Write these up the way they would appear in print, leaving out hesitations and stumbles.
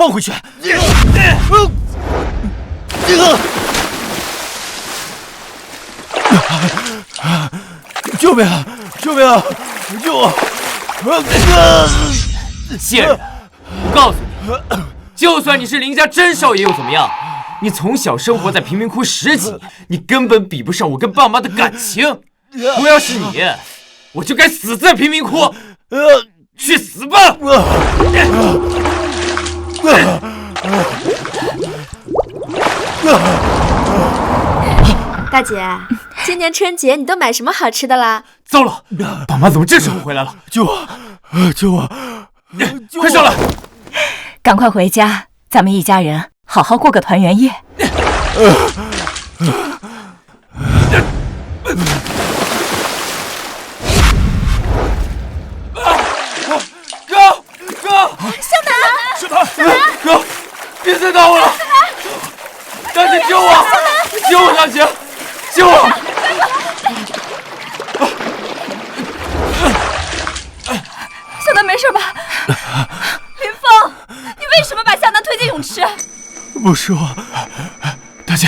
放回去！救命啊！救命啊！救我！贱人！我告诉你，就算你是林家真少爷又怎么样？你从小生活在贫民窟10几年，你根本比不上我跟爸妈的感情。我要是你，我就该死在贫民窟。去死吧！大姐，今年春节你都买什么好吃的啦？糟了，爸妈怎么这时候回来了？救我！救我！快上来！赶快回家，咱们一家人好好过个团圆夜。哥，别再打我了！大姐救我！救我，大姐！救我！向南没事吧？林峰，你为什么把向南推进泳池？不是我，大姐，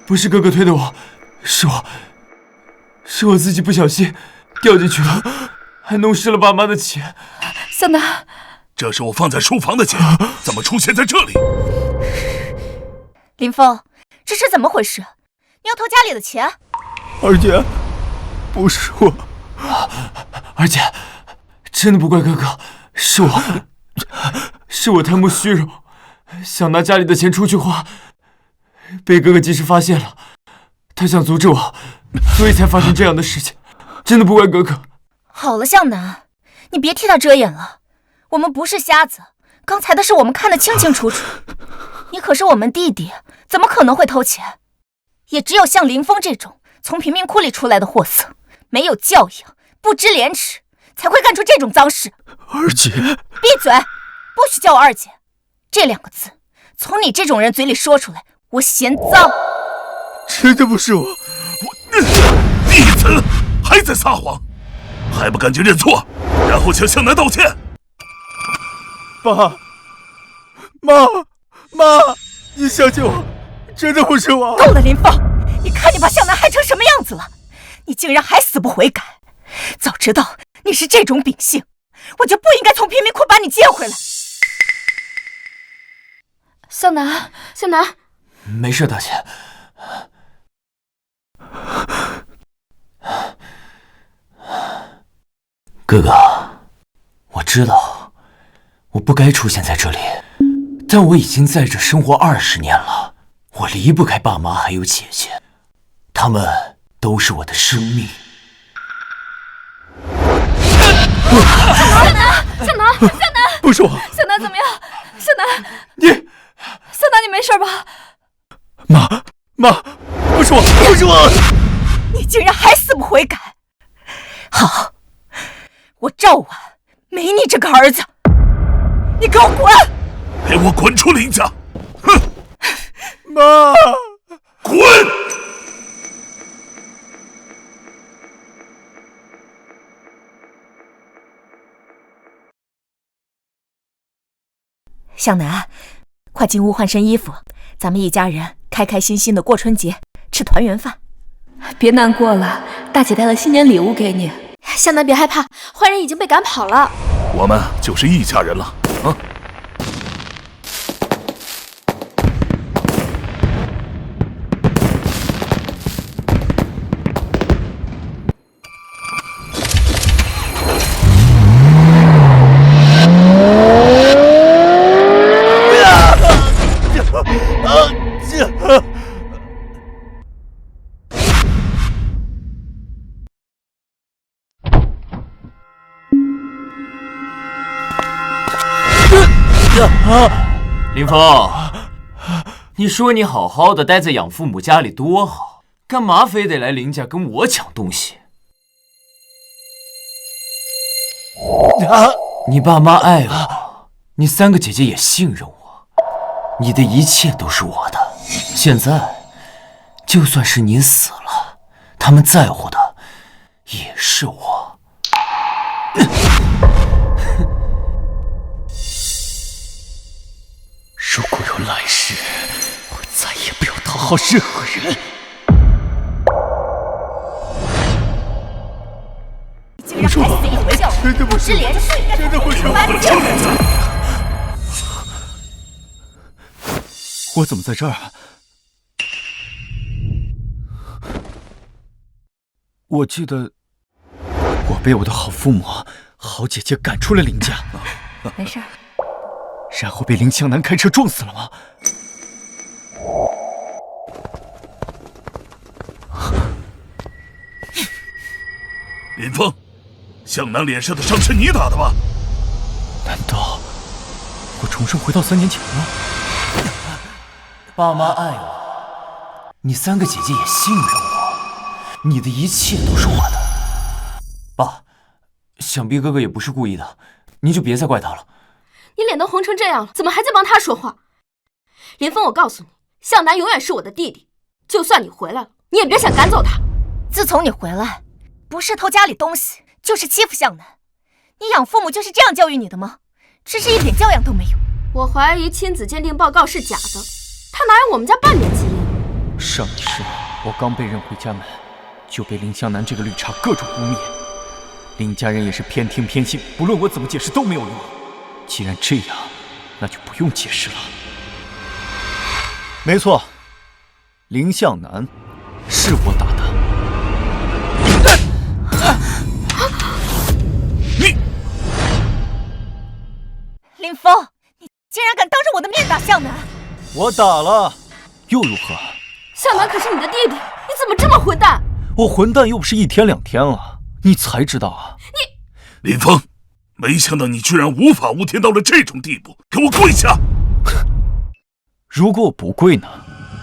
不是哥哥推的我，是我自己不小心掉进去了，还弄湿了爸妈的钱。向南。这是我放在书房的钱，怎么出现在这里？林峰，这是怎么回事？你要偷家里的钱？二姐，不是我。二姐，真的不怪哥哥，是我贪慕虚荣，想拿家里的钱出去花，被哥哥及时发现了，他想阻止我，所以才发生这样的事情，真的不怪哥哥。好了，向南，你别替他遮掩了。我们不是瞎子，刚才的事我们看得清清楚楚。你可是我们弟弟，怎么可能会偷钱？也只有像林峰这种从贫民窟里出来的货色，没有教养，不知廉耻，才会干出这种脏事。二姐，闭嘴！不许叫我二姐，这2个字从你这种人嘴里说出来，我嫌脏。真的不是我，你一次还在撒谎，还不赶紧认错，然后向向南道歉。妈，你相信我，真的不是我。够了，林峰，你看你把向南害成什么样子了，你竟然还死不悔改。早知道你是这种秉性，我就不应该从贫民窟把你接回来。向南，没事，大姐。哥哥，我知道我不该出现在这里，但我已经在这生活20年了，我离不开爸妈还有姐姐，他们都是我的生命。向南，不是我。向南怎么样？向南，你没事吧？妈，不是我。你竟然还死不悔改！好，我赵婉没你这个儿子，你给我滚！给我滚出林家！哼！妈，滚！向南，快进屋换身衣服，咱们一家人开开心心的过春节，吃团圆饭。别难过了，大姐带了新年礼物给你。向南别害怕，坏人已经被赶跑了。我们就是一家人了啊！林峰，你说你好好的待在养父母家里多好，干嘛非得来林家跟我抢东西？你爸妈爱我，你3个姐姐也信任我，你的一切都是我的。现在，就算是你死了，他们在乎的也是我。有来世，我再也不要讨好任何人。竟然还死一回教，不知廉耻！真的不是我。我怎么在这儿啊？我记得我被我的好父母、好姐姐赶出了林家。没事儿。然后被林湘南开车撞死了吗？林峰，向南脸上的伤是你打的吧？难道我重生回到3年前了？爸妈爱我，你3个姐姐也信任我，你的一切都是我的。爸，想必哥哥也不是故意的，您就别再怪他了。你脸都红成这样了，怎么还在帮他说话？林峰，我告诉你，向南永远是我的弟弟，就算你回来了，你也别想赶走他。自从你回来，不是偷家里东西，就是欺负向南。你养父母就是这样教育你的吗？只是一点教养都没有。我怀疑亲子鉴定报告是假的，他哪有我们家半点基因？上一世我刚被认回家门，就被林湘南这个绿茶各种污蔑。林家人也是偏听偏信，不论我怎么解释都没有用。既然这样，那就不用解释了。没错，林向南是我打的。你，林峰，你竟然敢当着我的面打向南！我打了，又如何？向南可是你的弟弟，你怎么这么混蛋？我混蛋又不是1天2天了，你才知道啊！林峰。没想到你居然无法无天到了这种地步，给我跪下！如果我不跪呢？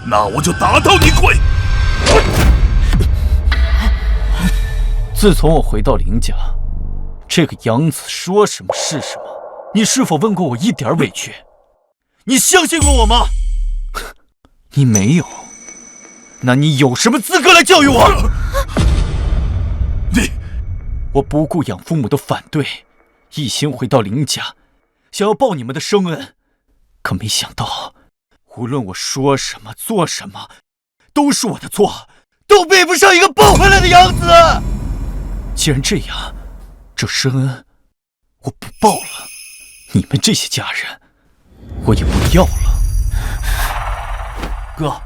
那我就打到你跪！自从我回到林家，这个杨子说什么是什么，你是否问过我一点委屈？你相信过我吗？你没有，那你有什么资格来教育我？我不顾养父母的反对，一心回到林家，想要报你们的生恩，可没想到，无论我说什么做什么，都是我的错，都比不上一个抱回来的养子。既然这样，这生恩我不报了，你们这些家人我也不要了。哥，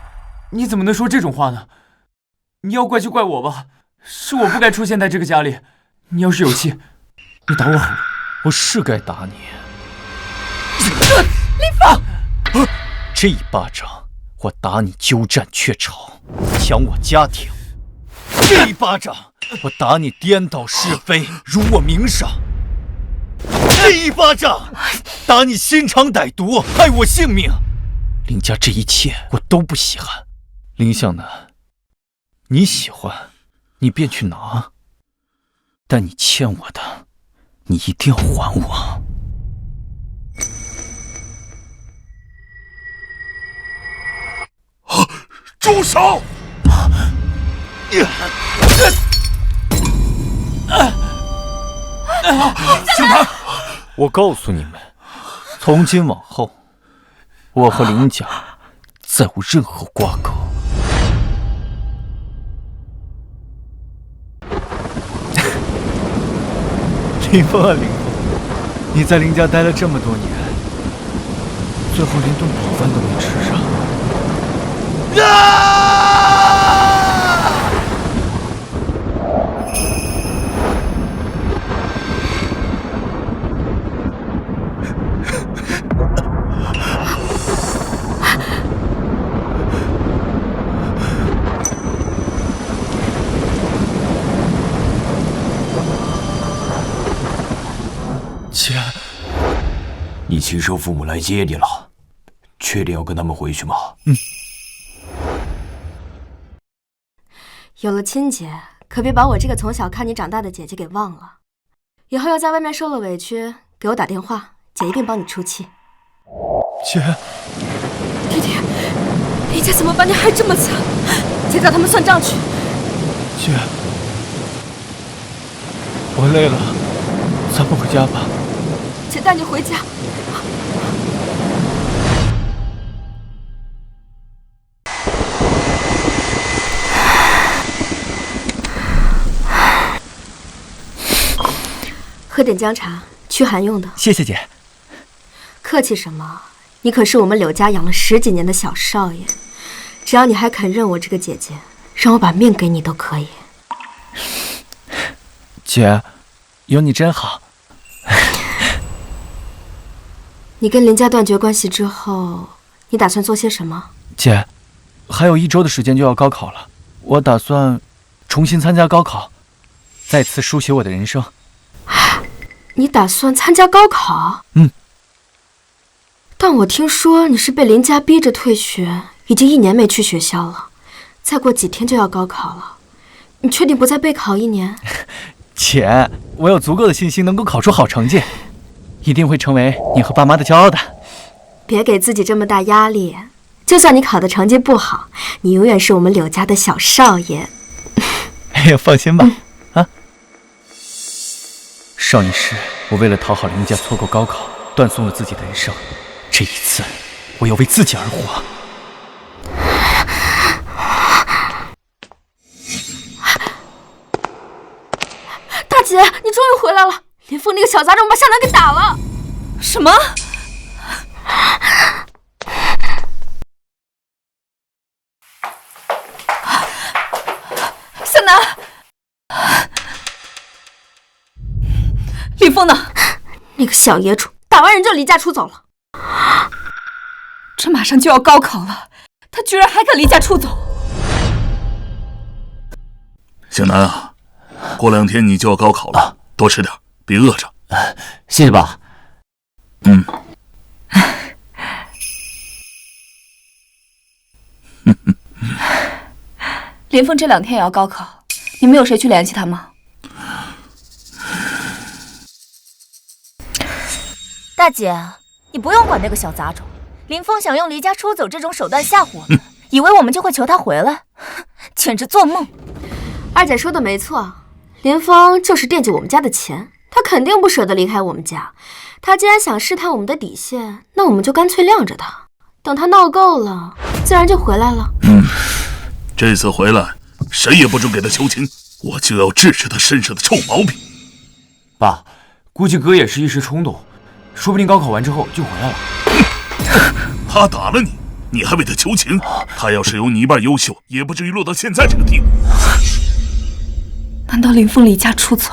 你怎么能说这种话呢？你要怪就怪我吧，是我不该出现在这个家里。你要是有气，你打我好了。我是该打你。林峰，这一巴掌我打你鸠占鹊巢，抢我家庭；这一巴掌我打你颠倒是非，辱我名声；这一巴掌打你心肠歹毒，害我性命。林家这一切我都不稀罕。林向南，你喜欢你便去拿，但你欠我的你一定要还我。住手！向南，我告诉你们，从今往后，我和林家再无任何瓜葛。林峰啊，林峰，你在林家待了这么多年，最后连顿饱饭都没吃上。姐，你亲生父母来接你了，确定要跟他们回去吗？有了亲姐，可别把我这个从小看你长大的姐姐给忘了。以后要在外面受了委屈，给我打电话，姐一定帮你出气。姐，弟弟，林家怎么把你害这么惨？姐找他们算账去。姐，我累了，咱们回家吧。姐带你回家。喝点姜茶，驱寒用的。谢谢姐。客气什么？你可是我们柳家养了10几年的小少爷，只要你还肯认我这个姐姐，让我把命给你都可以。姐，有你真好。你跟林家断绝关系之后，你打算做些什么？姐，还有1周的时间就要高考了，我打算重新参加高考，再次书写我的人生。你打算参加高考？嗯。但我听说你是被林家逼着退学，已经1年没去学校了，再过几天就要高考了。你确定不再备考1年？姐，我有足够的信心能够考出好成绩，一定会成为你和爸妈的骄傲的。别给自己这么大压力，就算你考的成绩不好，你永远是我们柳家的小少爷。哎呀，放心吧。少年时，我为了讨好林家错过高考，断送了自己的人生。这一次，我要为自己而活。大姐，你终于回来了！林峰那个小杂种把向南给打了。什么？向南，林峰呢？那个小野种，打完人就离家出走了。这马上就要高考了，他居然还敢离家出走！向南啊，过2天你就要高考了，多吃点，别饿着。谢谢爸。林峰这2天也要高考，你们有谁去联系他吗？大姐，你不用管那个小杂种。林峰想用离家出走这种手段吓唬我们，以为我们就会求他回来，简直做梦。二姐说的没错，林峰就是惦记我们家的钱，他肯定不舍得离开我们家。他既然想试探我们的底线，那我们就干脆晾着他，等他闹够了，自然就回来了。这次回来，谁也不准给他求情，我就要治治他身上的臭毛病。爸，估计哥也是一时冲动，说不定高考完之后就回来了。他打了你，你还为他求情？他要是有你一半优秀，也不至于落到现在这个地步。难道林峰离家出走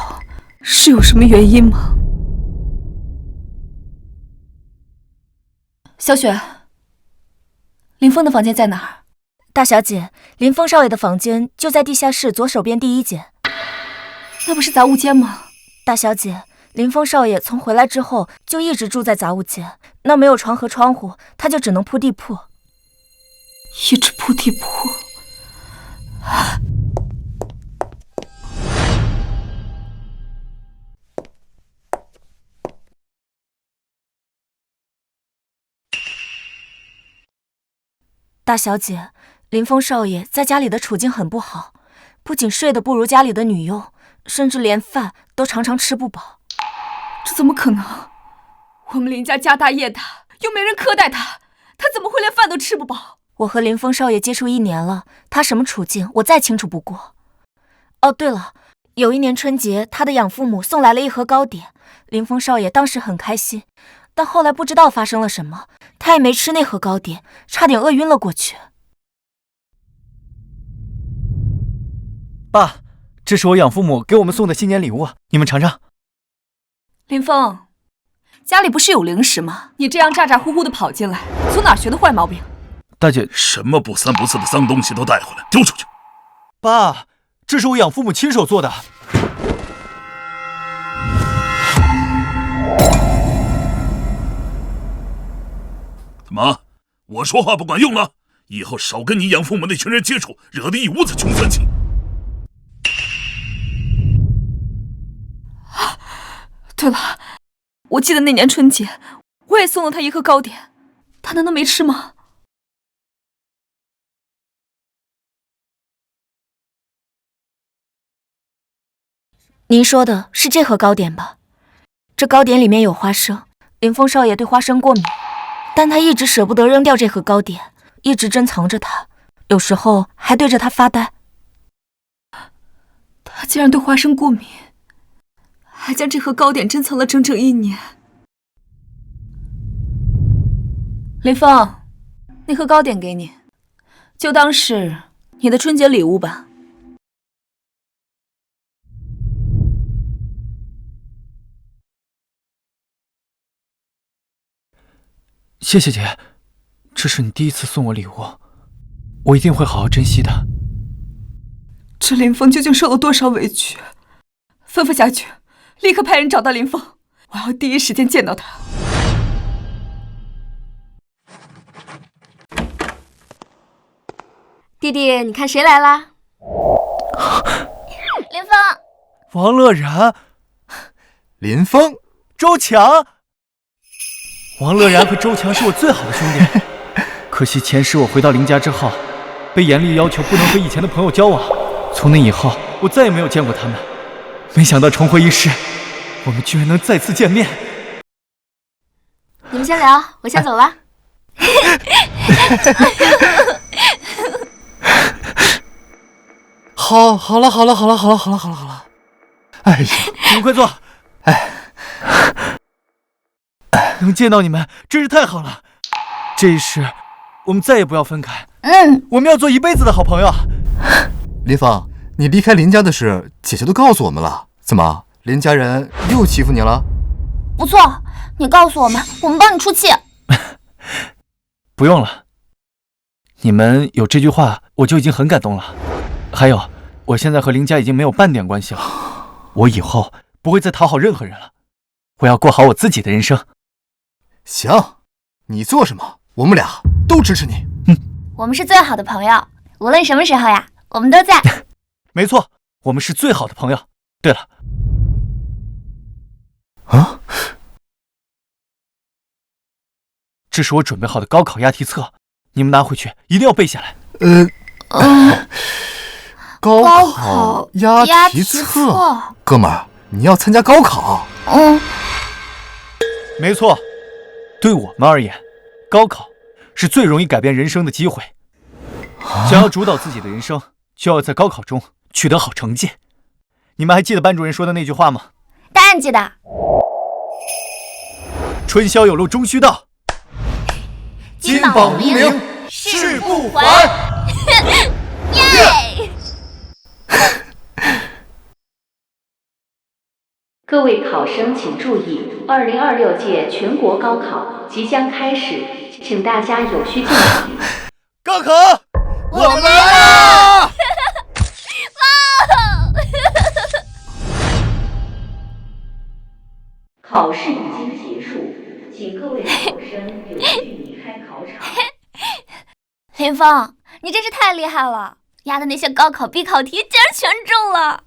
是有什么原因吗？小雪，林峰的房间在哪儿？大小姐，林峰少爷的房间就在地下室左手边第1间。那不是杂物间吗？大小姐，林峰少爷从回来之后就一直住在杂物间，那没有床和窗户，他就只能铺地铺。一直铺地铺。大小姐，林峰少爷在家里的处境很不好，不仅睡得不如家里的女佣，甚至连饭都常常吃不饱。这怎么可能？我们林家家大业大，又没人苛待他，他怎么会连饭都吃不饱？我和林峰少爷接触1年了，他什么处境我再清楚不过。哦，对了，有一年春节，他的养父母送来了1盒糕点，林峰少爷当时很开心，但后来不知道发生了什么，他也没吃那盒糕点，差点饿晕了过去。爸，这是我养父母给我们送的新年礼物，你们尝尝。林峰，家里不是有零食吗？你这样咋咋呼呼的跑进来，从哪学的坏毛病？大姐，什么不三不四的脏东西都带回来，丢出去！爸，这是我养父母亲手做的。怎么，我说话不管用了？以后少跟你养父母那群人接触，惹得一屋子穷酸气。对了，我记得那年春节，我也送了他1盒糕点，他难道没吃吗？您说的是这盒糕点吧？这糕点里面有花生，林峰少爷对花生过敏，但他一直舍不得扔掉这盒糕点，一直珍藏着它，有时候还对着它发呆。他竟然对花生过敏，还将这盒糕点珍藏了整整1年。林峰，那盒糕点给你，就当是你的春节礼物吧。谢谢姐，这是你第一次送我礼物，我一定会好好珍惜的。这林峰究竟受了多少委屈？吩咐下去，立刻派人找到林峰，我要第一时间见到他。弟弟，你看谁来啦？林峰，王乐然、林峰、周强。王乐然和周强是我最好的兄弟，可惜前世我回到林家之后，被严厉要求不能和以前的朋友交往。从那以后，我再也没有见过他们。没想到重回一世，我们居然能再次见面。你们先聊，我先走了。好了。哎呀，你们快坐。能见到你们真是太好了。这一世，我们再也不要分开。我们要做一辈子的好朋友。林峰，你离开林家的事，姐姐都告诉我们了。怎么，林家人又欺负你了？不错，你告诉我们，我们帮你出气。不用了，你们有这句话，我就已经很感动了。还有，我现在和林家已经没有半点关系了，我以后不会再讨好任何人了，我要过好我自己的人生。行，你做什么，我们俩都支持你。我们是最好的朋友，无论什么时候呀，我们都在。没错，我们是最好的朋友。对了，这是我准备好的高考押题册，你们拿回去一定要背下来。高考押题册，哥们儿，你要参加高考？没错，对我们而言，高考是最容易改变人生的机会。想要主导自己的人生，就要在高考中取得好成绩。你们还记得班主任说的那句话吗？当然记得。春宵有路终须到，金榜无名誓不还。耶！各位考生请注意，2026届全国高考即将开始，请大家有序进行。高考，我们来了！考试已经结束，请各位考生有序离开考场。林峰，你真是太厉害了，压的那些高考必考题竟然全中了。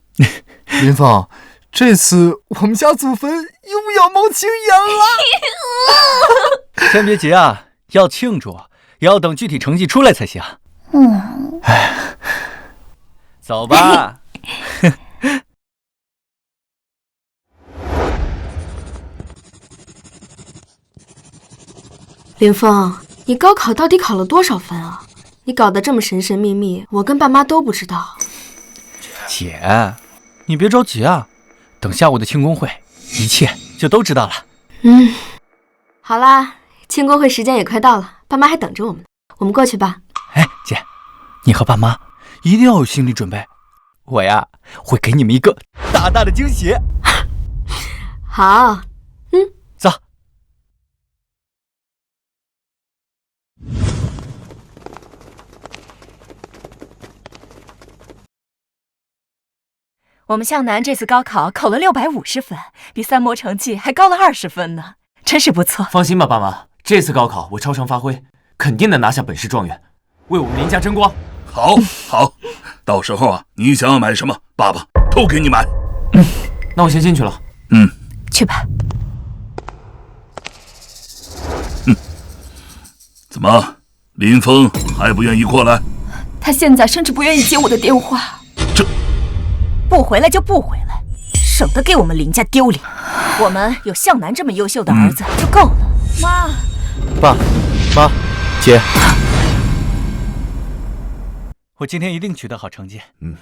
林峰，这次我们家祖坟又要冒青烟了。先别急啊，要庆祝也要等具体成绩出来才行。走吧。林峰，你高考到底考了多少分啊？你搞得这么神神秘秘，我跟爸妈都不知道。姐，你别着急啊，等下午的庆功会，一切就都知道了。好啦，庆功会时间也快到了，爸妈还等着我们呢，我们过去吧。哎，姐，你和爸妈一定要有心理准备，我呀会给你们一个大大的惊喜。好，走。我们向南这次高考考了650分，比三模成绩还高了20分呢，真是不错。放心吧，爸妈，这次高考我超常发挥，肯定能拿下本市状元，为我们林家争光。好，到时候啊，你想要买什么，爸爸都给你买。那我先进去了。去吧。怎么，林峰还不愿意过来？他现在甚至不愿意接我的电话。不回来就不回来，省得给我们林家丢脸。我们有向南这么优秀的儿子就够了。妈，爸妈，姐，我今天一定取得好成绩。林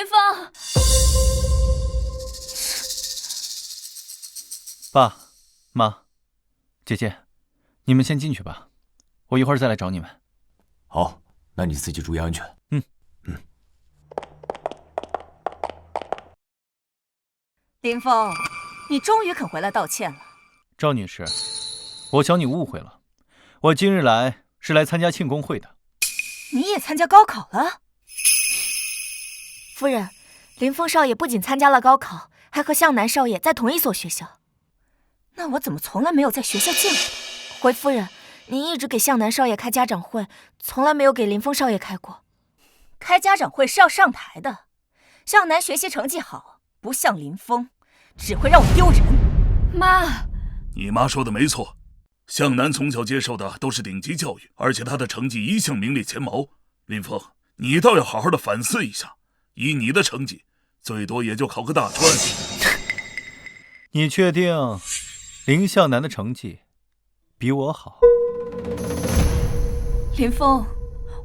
峰，爸妈，姐姐，你们先进去吧，我一会儿再来找你们。好，那你自己注意安全。林峰，你终于肯回来道歉了。赵女士，我想你误会了，我今日来是来参加庆功会的。你也参加高考了？夫人，林峰少爷不仅参加了高考，还和向南少爷在同一所学校。那我怎么从来没有在学校见过他？回夫人，您一直给向南少爷开家长会，从来没有给林峰少爷开过。开家长会是要上台的。向南学习成绩好，不像林峰，只会让我丢人。妈，你妈说的没错，向南从小接受的都是顶级教育，而且他的成绩一向名列前茅。林峰，你倒要好好的反思一下，以你的成绩，最多也就考个大专。你确定林向南的成绩比我好？林峰，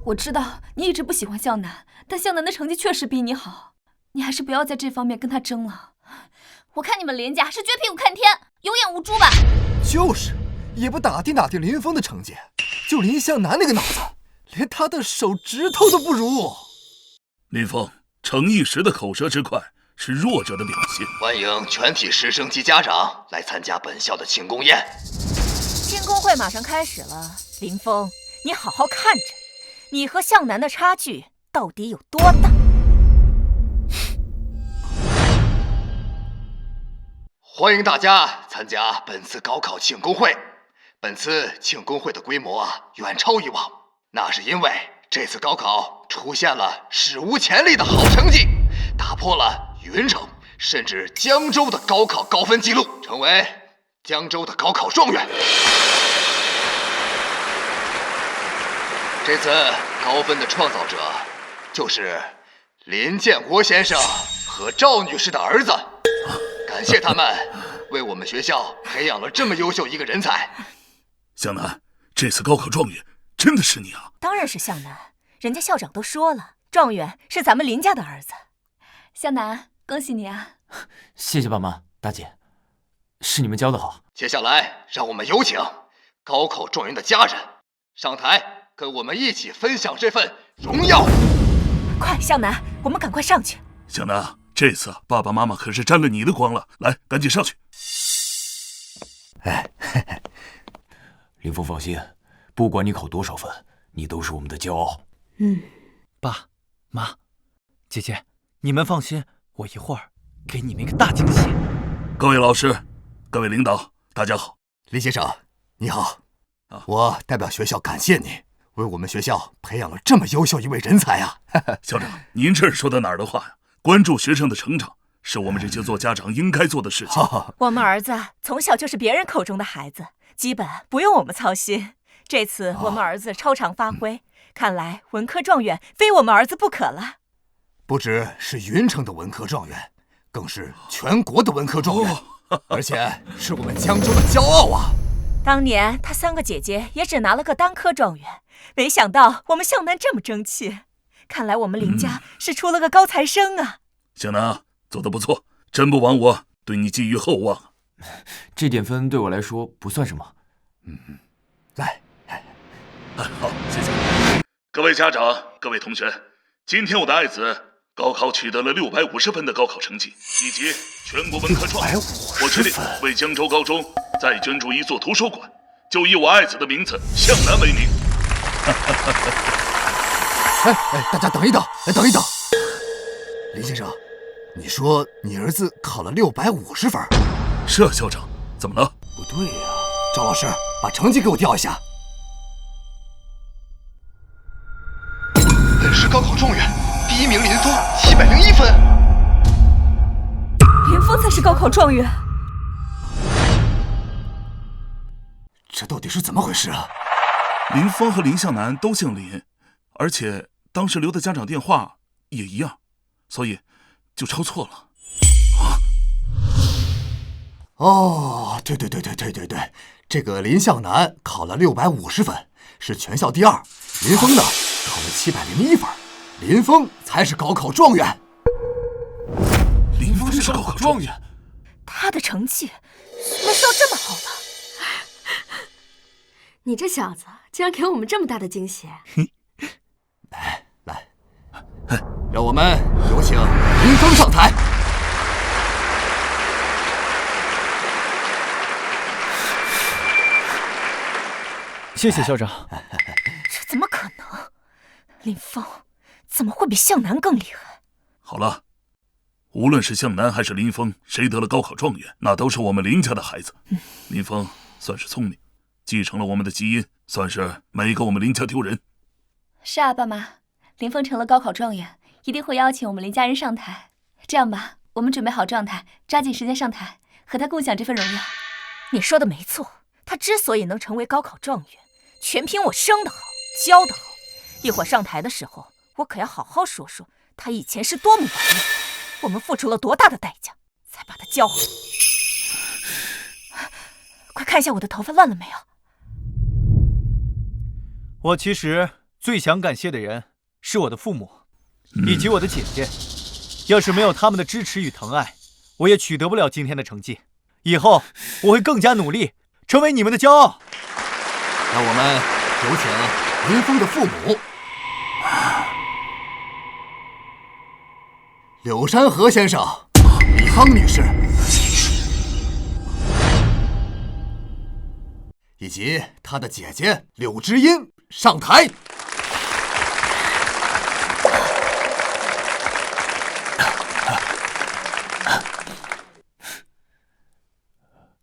我知道你一直不喜欢向南，但向南的成绩确实比你好，你还是不要在这方面跟他争了。我看你们林家是撅屁股看天，有眼无珠吧？就是，也不打听打听林峰的成绩，就林向南那个脑子，连他的手指头都不如。林峰，逞一时的口舌之快是弱者的表现。欢迎全体师生及家长来参加本校的庆功宴。庆功会马上开始了，林峰，你好好看着，你和向南的差距到底有多大？欢迎大家参加本次高考庆功会。本次庆功会的规模远超以往，那是因为这次高考出现了史无前例的好成绩，打破了云城甚至江州的高考高分记录，成为江州的高考状元。这次高分的创造者就是林建国先生和赵女士的儿子，感谢他们为我们学校培养了这么优秀一个人才。向南，这次高考状元真的是你啊？当然是向南，人家校长都说了，状元是咱们林家的儿子。向南，恭喜你啊！谢谢爸妈大姐，是你们教的好。接下来让我们有请高考状元的家人上台，跟我们一起分享这份荣耀。快，向南，我们赶快上去。向南，这次爸爸妈妈可是沾了你的光了，来，赶紧上去。林峰放心，不管你考多少分，你都是我们的骄傲。爸妈，姐姐，你们放心，我一会儿给你们一个大惊喜。各位老师，各位领导，大家好。林先生你好，我代表学校感谢你，为我们学校培养了这么优秀一位人才啊。校长，您这是说的哪儿的话呀？关注学生的成长是我们这些做家长应该做的事情。我们儿子从小就是别人口中的孩子，基本不用我们操心。这次我们儿子超常发挥，看来文科状元非我们儿子不可了。不只是云城的文科状元，更是全国的文科状元，而且是我们江州的骄傲啊！当年他3个姐姐也只拿了个单科状元，没想到我们向南这么争气，看来我们林家是出了个高材生啊！向南做得不错，真不枉我对你寄予厚望。这点分对我来说不算什么。来，好，谢谢。各位家长，各位同学，今天我的爱子高考取得了650分的高考成绩，以及全国文科状元。我决定为江州高中再捐助一座图书馆，就以我爱子的名字向南为名。大家等一等，等一等。林先生，你说你儿子考了650分？是啊，校长，怎么了？不对呀，赵老师，把成绩给我调一下。本市高考状元，第1名林峰701分。林峰才是高考状元。这到底是怎么回事啊？林峰和林向南都姓林，而且当时留的家长电话也一样，所以就抄错了。哦，对，这个林向南考了650分，是全校第2，林峰呢考了701分，林峰才是高考状元。林峰是高考状元，他的成绩那受这么好了？你这小子竟然给我们这么大的惊喜！来，让我们有请林峰上台。谢谢校长。这怎么可能？林峰怎么会比向南更厉害？好了，无论是向南还是林峰，谁得了高考状元，那都是我们林家的孩子。林峰算是聪明，继承了我们的基因，算是没给我们林家丢人。是啊，爸妈，林峰成了高考状元，一定会邀请我们林家人上台。这样吧，我们准备好状态，抓紧时间上台，和他共享这份荣耀。你说的没错，他之所以能成为高考状元，全凭我生得好，教得好。一会儿上台的时候，我可要好好说说他以前是多么顽劣，我们付出了多大的代价才把他教好。快看一下我的头发乱了没有。我其实最想感谢的人是我的父母，以及我的姐姐。要是没有他们的支持与疼爱，我也取得不了今天的成绩。以后我会更加努力，成为你们的骄傲。让我们有请林峰的父母，柳山河先生、李芳女士，以及他的姐姐柳知音上台。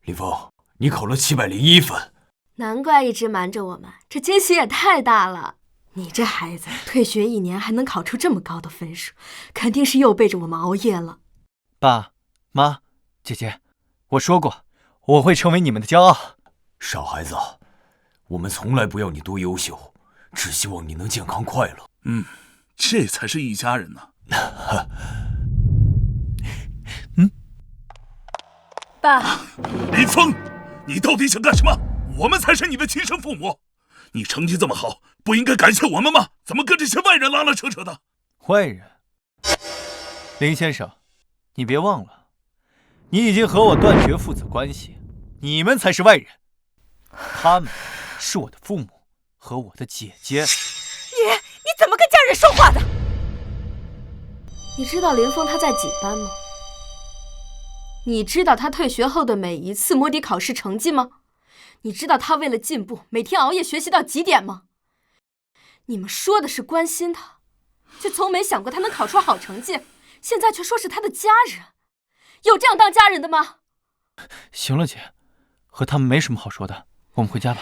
林峰，你考了701分，难怪一直瞒着我们，这惊喜也太大了。你这孩子退学1年还能考出这么高的分数，肯定是又背着我们熬夜了。爸妈，姐姐，我说过，我会成为你们的骄傲。傻孩子，我们从来不要你多优秀，只希望你能健康快乐。这才是一家人呢。爸，林峰，你到底想干什么？我们才是你的亲生父母，你成绩这么好，不应该感谢我们吗？怎么跟这些外人拉拉扯扯的？坏人，林先生，你别忘了，你已经和我断绝父子关系，你们才是外人，他们是我的父母和我的姐姐。你怎么跟家人说话的？你知道林峰他在几班吗？你知道他退学后的每一次摸底考试成绩吗？你知道他为了进步每天熬夜学习到几点吗？你们说的是关心他，却从没想过他能考出好成绩，现在却说是他的家人，有这样当家人的吗？行了姐，和他们没什么好说的，我们回家吧。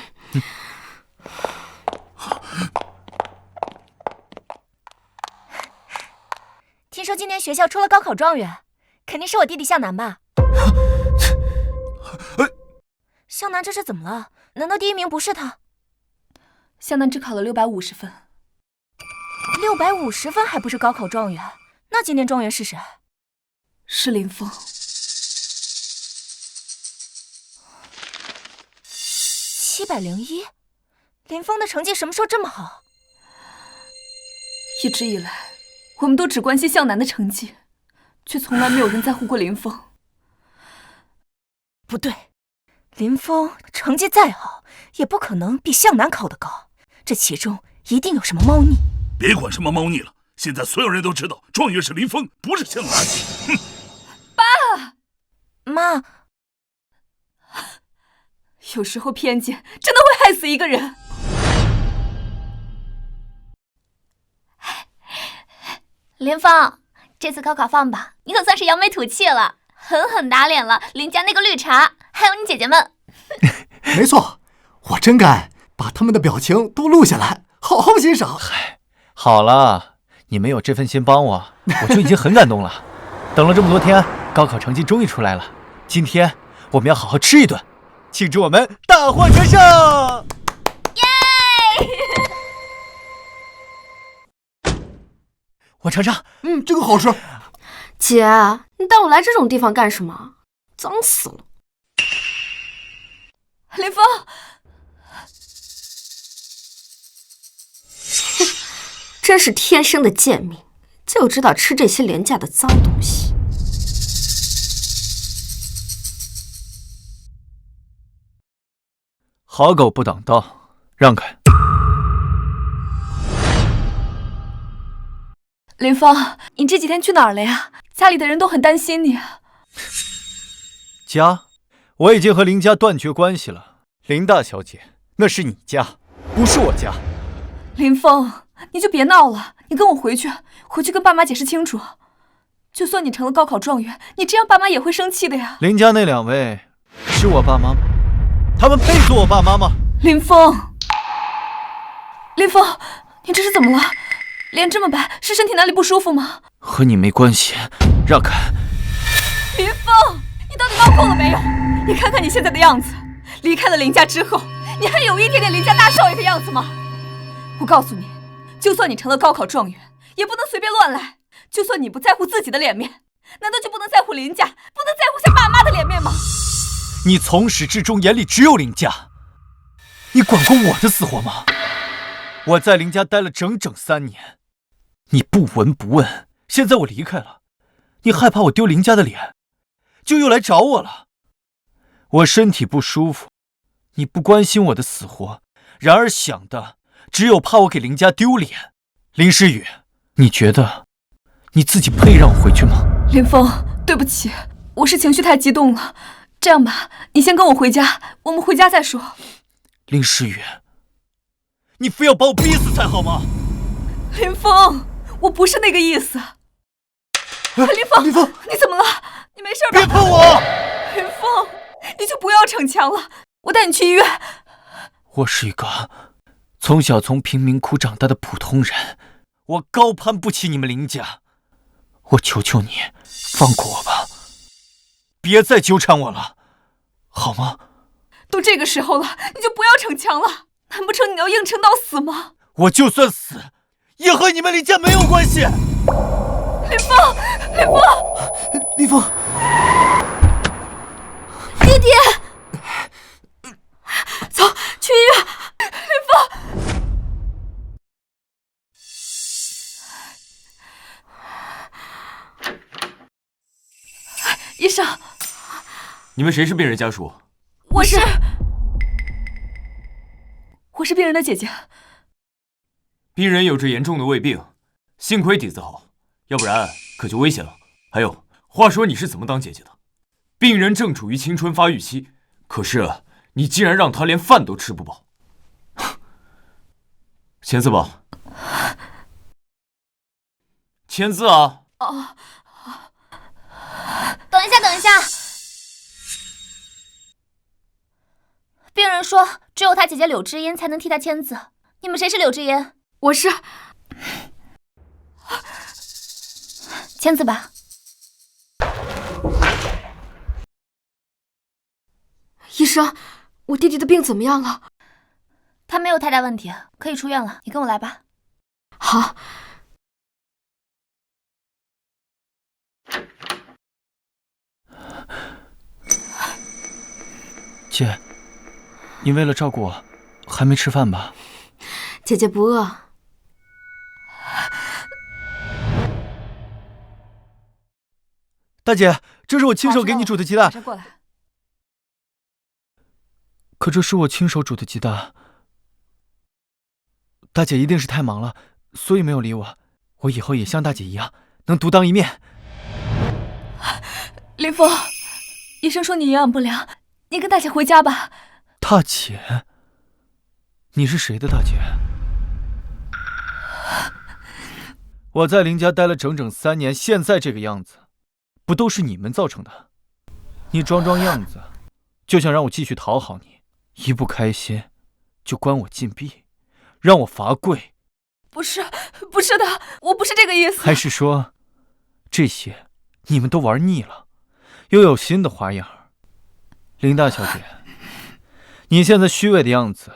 听说今年学校出了高考状元，肯定是我弟弟向南吧？向南这是怎么了？难道第一名不是他？向南只考了650分。650分还不是高考状元？那今年状元是谁？是林峰。701，林峰的成绩什么时候这么好？一直以来，我们都只关心向南的成绩，却从来没有人在乎过林峰。不对，林峰成绩再好，也不可能比向南考得高，这其中一定有什么猫腻。别管什么猫腻了，现在所有人都知道状元是林峰，不是向南。哼！爸妈，有时候偏见真的会害死一个人。林峰，这次高考放榜，你可算是扬眉吐气了，狠狠打脸了林家那个绿茶，还有你姐姐们。没错，我真该把他们的表情都录下来，好好欣赏。好了，你们有这份心帮我，我就已经很感动了。等了这么多天，高考成绩终于出来了，今天我们要好好吃一顿，庆祝我们大获全胜！耶！我尝尝，这个好吃。姐，你带我来这种地方干什么？脏死了。林峰，真是天生的贱命，就知道吃这些廉价的脏东西。好狗不挡道，让开。林峰，你这几天去哪儿了呀？家里的人都很担心你。家，我已经和林家断绝关系了。林大小姐，那是你家，不是我家。林峰，你就别闹了，你跟我回去跟爸妈解释清楚。就算你成了高考状元，你这样爸妈也会生气的呀。林家那2位是我爸妈吗？他们配做我爸妈吗？林峰，林峰，你这是怎么了？脸这么白，是身体哪里不舒服吗？和你没关系，让开。林峰，你到底闹够了没有？你看看你现在的样子，离开了林家之后，你还有一点点林家大少爷的样子吗？我告诉你，就算你成了高考状元，也不能随便乱来。就算你不在乎自己的脸面，难道就不能在乎林家，不能在乎下爸妈的脸面吗？你从始至终眼里只有林家，你管过我的死活吗？我在林家待了整整3年，你不闻不问。现在我离开了，你害怕我丢林家的脸，就又来找我了。我身体不舒服，你不关心我的死活，然而想的只有怕我给林家丢脸。林诗雨，你觉得你自己配让我回去吗？林峰，对不起，我是情绪太激动了。这样吧，你先跟我回家，我们回家再说。林诗雨，你非要把我逼死才好吗？林峰，我不是那个意思。林峰，林峰，你怎么了？你没事吧？别碰我！林峰，你就不要逞强了，我带你去医院。我是一个从小从贫民窟长大的普通人，我高攀不起你们林家。我求求你，放过我吧，别再纠缠我了，好吗？都这个时候了，你就不要逞强了。难不成你要硬撑到死吗？我就算死，也和你们林家没有关系。林峰，林峰，林峰，弟弟，走，去医院。林峰，医生，你们谁是病人家属？我是病人的姐姐。病人有着严重的胃病，幸亏底子好，要不然可就危险了。还有，话说你是怎么当姐姐的？病人正处于青春发育期，可是你竟然让他连饭都吃不饱。签字吧，签字啊！哦，等一下，等一下。病人说，只有他姐姐柳知音才能替他签字。你们谁是柳知音？我是。签字吧。医生，我弟弟的病怎么样了？他没有太大问题，可以出院了。你跟我来吧。好。姐，你为了照顾我，还没吃饭吧？姐姐不饿。大姐，这是我亲手给你煮的鸡蛋。马上过来。可这是我亲手煮的鸡蛋。大姐一定是太忙了，所以没有理我。我以后也像大姐一样，能独当一面。林峰，医生说你营养不良，你跟大姐回家吧。大姐？你是谁的大姐？我在林家待了整整3年，现在这个样子，不都是你们造成的？你装装样子，就想让我继续讨好你，一不开心就关我禁闭，让我罚跪。不是的，我不是这个意思。还是说，这些你们都玩腻了，又有新的花样？林大小姐，你现在虚伪的样子，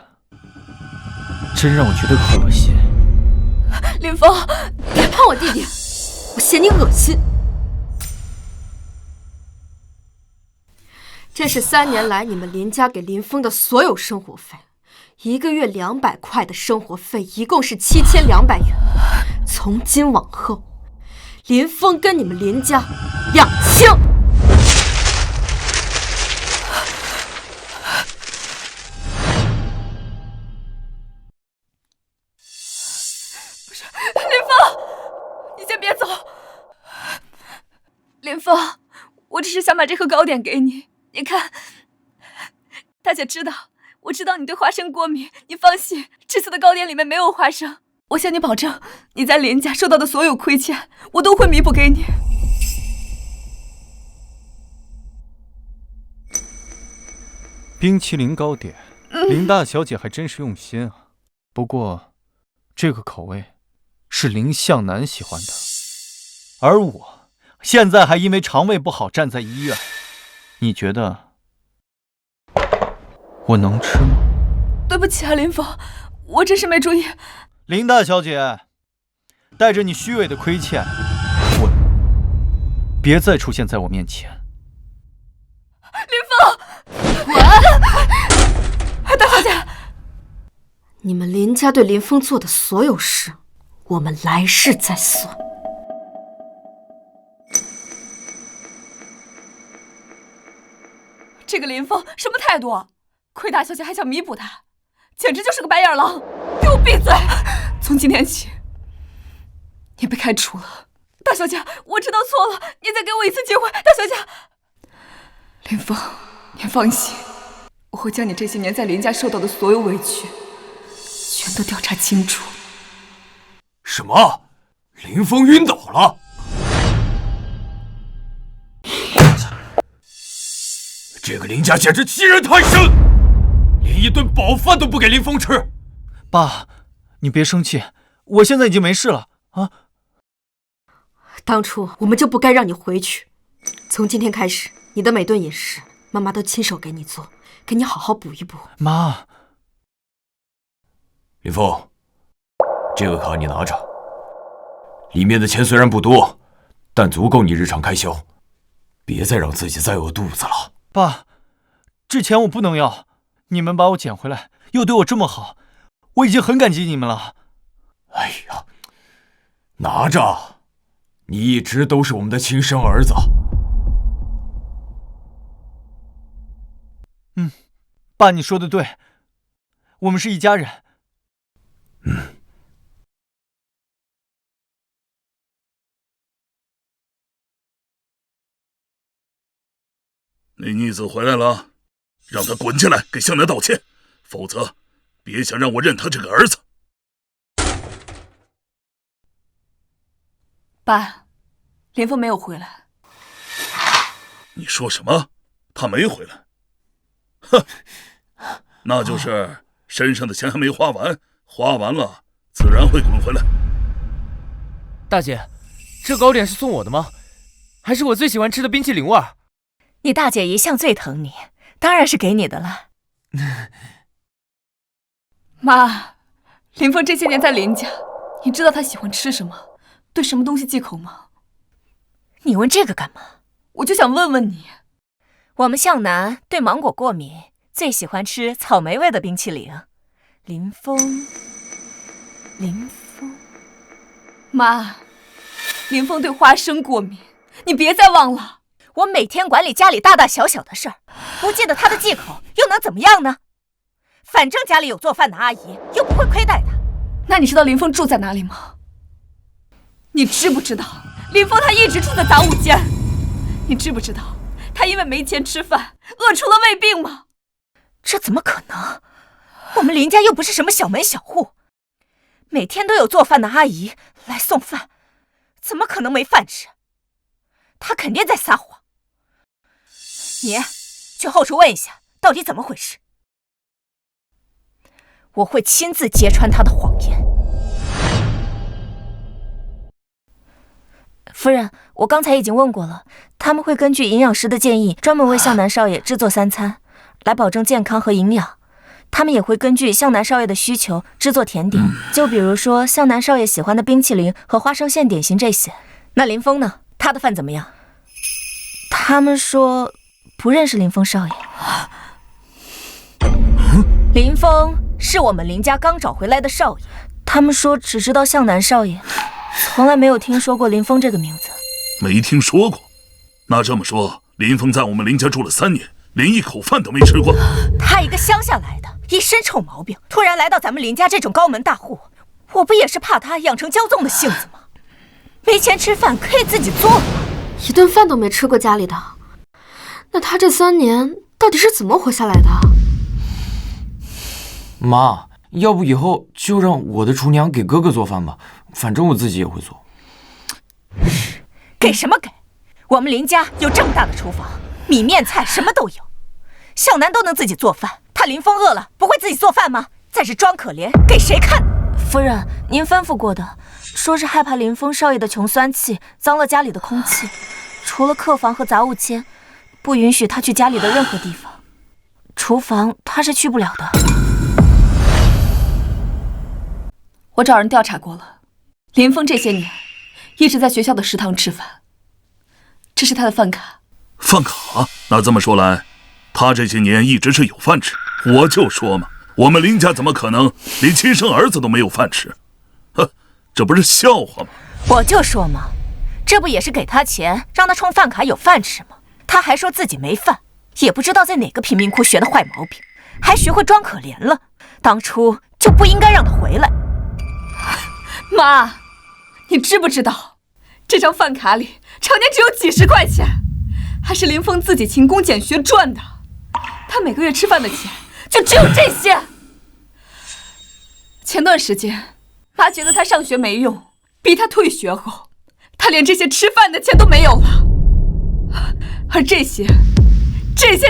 真让我觉得恶心。林峰，别碰我弟弟，我嫌你恶心。这是3年来你们林家给林峰的所有生活费，1个月200块的生活费，一共是7200元。从今往后，林峰跟你们林家两清。林峰，你先别走。林峰，我只是想把这盒糕点给你，你看，大姐知道，我知道你对花生过敏，你放心，这次的糕点里面没有花生。我向你保证，你在林家受到的所有亏欠，我都会弥补给你。冰淇淋糕点，林大小姐还真是用心啊。不过，这个口味是林向南喜欢的，而我现在还因为肠胃不好站在医院。你觉得我能吃吗？对不起啊，林峰，我真是没注意。林大小姐，带着你虚伪的亏欠，滚！别再出现在我面前。林峰，滚！大小姐，你们林家对林峰做的所有事，我们来世再算。这个林峰什么态度？亏大小姐还想弥补他，简直就是个白眼狼！给我闭嘴！从今天起，你被开除了。大小姐，我知道错了，你再给我一次机会。大小姐，林峰，您放心，我会将你这些年在林家受到的所有委屈，全都调查清楚。什么？林峰晕倒了？这个林家简直欺人太甚，连一顿饱饭都不给林峰吃。爸，你别生气，我现在已经没事了啊。当初我们就不该让你回去。从今天开始，你的每顿饮食，妈妈都亲手给你做，给你好好补一补。妈，林峰，这个卡你拿着，里面的钱虽然不多，但足够你日常开销，别再让自己再饿肚子了。爸，这钱我不能要，你们把我捡回来，又对我这么好，我已经很感激你们了。哎呀，拿着，你一直都是我们的亲生儿子。爸，你说的对，我们是一家人。那逆子回来了，让他滚进来给向南道歉，否则别想让我认他这个儿子。爸，林峰没有回来。你说什么？他没回来？哼，那就是身上的钱还没花完，花完了自然会滚回来。大姐，这糕点是送我的吗？还是我最喜欢吃的冰淇淋味儿？你大姐一向最疼你，当然是给你的了。妈，林峰这些年在林家，你知道他喜欢吃什么，对什么东西忌口吗？你问这个干嘛？我就想问问你。我们向南对芒果过敏，最喜欢吃草莓味的冰淇淋。林峰，妈，林峰对花生过敏，你别再忘了。我每天管理家里大大小小的事儿，不记得他的忌口又能怎么样呢？反正家里有做饭的阿姨，又不会亏待他。那你知道林峰住在哪里吗？你知不知道林峰他一直住在杂物间？你知不知道他因为没钱吃饭饿出了胃病吗？这怎么可能？我们林家又不是什么小门小户，每天都有做饭的阿姨来送饭，怎么可能没饭吃？他肯定在撒谎。你去后厨问一下，到底怎么回事？我会亲自揭穿他的谎言。夫人，我刚才已经问过了，他们会根据营养师的建议，专门为向南少爷制作3餐，来保证健康和营养。他们也会根据向南少爷的需求制作甜点，就比如说向南少爷喜欢的冰淇淋和花生馅点心这些。那林峰呢？他的饭怎么样？他们说不认识林峰少爷。林峰是我们林家刚找回来的少爷，他们说只知道向南少爷，从来没有听说过林峰这个名字。没听说过？那这么说，林峰在我们林家住了3年，连一口饭都没吃过。他一个乡下来的，一身臭毛病，突然来到咱们林家这种高门大户，我不也是怕他养成骄纵的性子吗？没钱吃饭可以自己做，一顿饭都没吃过家里的，那他这3年到底是怎么活下来的？妈，要不以后就让我的厨娘给哥哥做饭吧，反正我自己也会做。给什么给？我们林家有这么大的厨房，米面菜什么都有，向南都能自己做饭，他林峰饿了不会自己做饭吗？再是装可怜，给谁看？夫人，您吩咐过的，说是害怕林峰少爷的穷酸气脏了家里的空气，除了客房和杂物间，不允许他去家里的任何地方。厨房他是去不了的。我找人调查过了，林峰这些年一直在学校的食堂吃饭，这是他的饭卡。饭卡？那这么说来，他这些年一直是有饭吃。我就说嘛，我们林家怎么可能连亲生儿子都没有饭吃？哼，这不是笑话吗？我就说嘛，这不也是给他钱让他充饭卡有饭吃吗？他还说自己没饭，也不知道在哪个贫民窟学的坏毛病，还学会装可怜了。当初就不应该让他回来。妈，你知不知道，这张饭卡里常年只有几十块钱，还是林峰自己勤工俭学赚的。他每个月吃饭的钱就只有这些。前段时间，妈觉得他上学没用，逼他退学后，他连这些吃饭的钱都没有了。而这些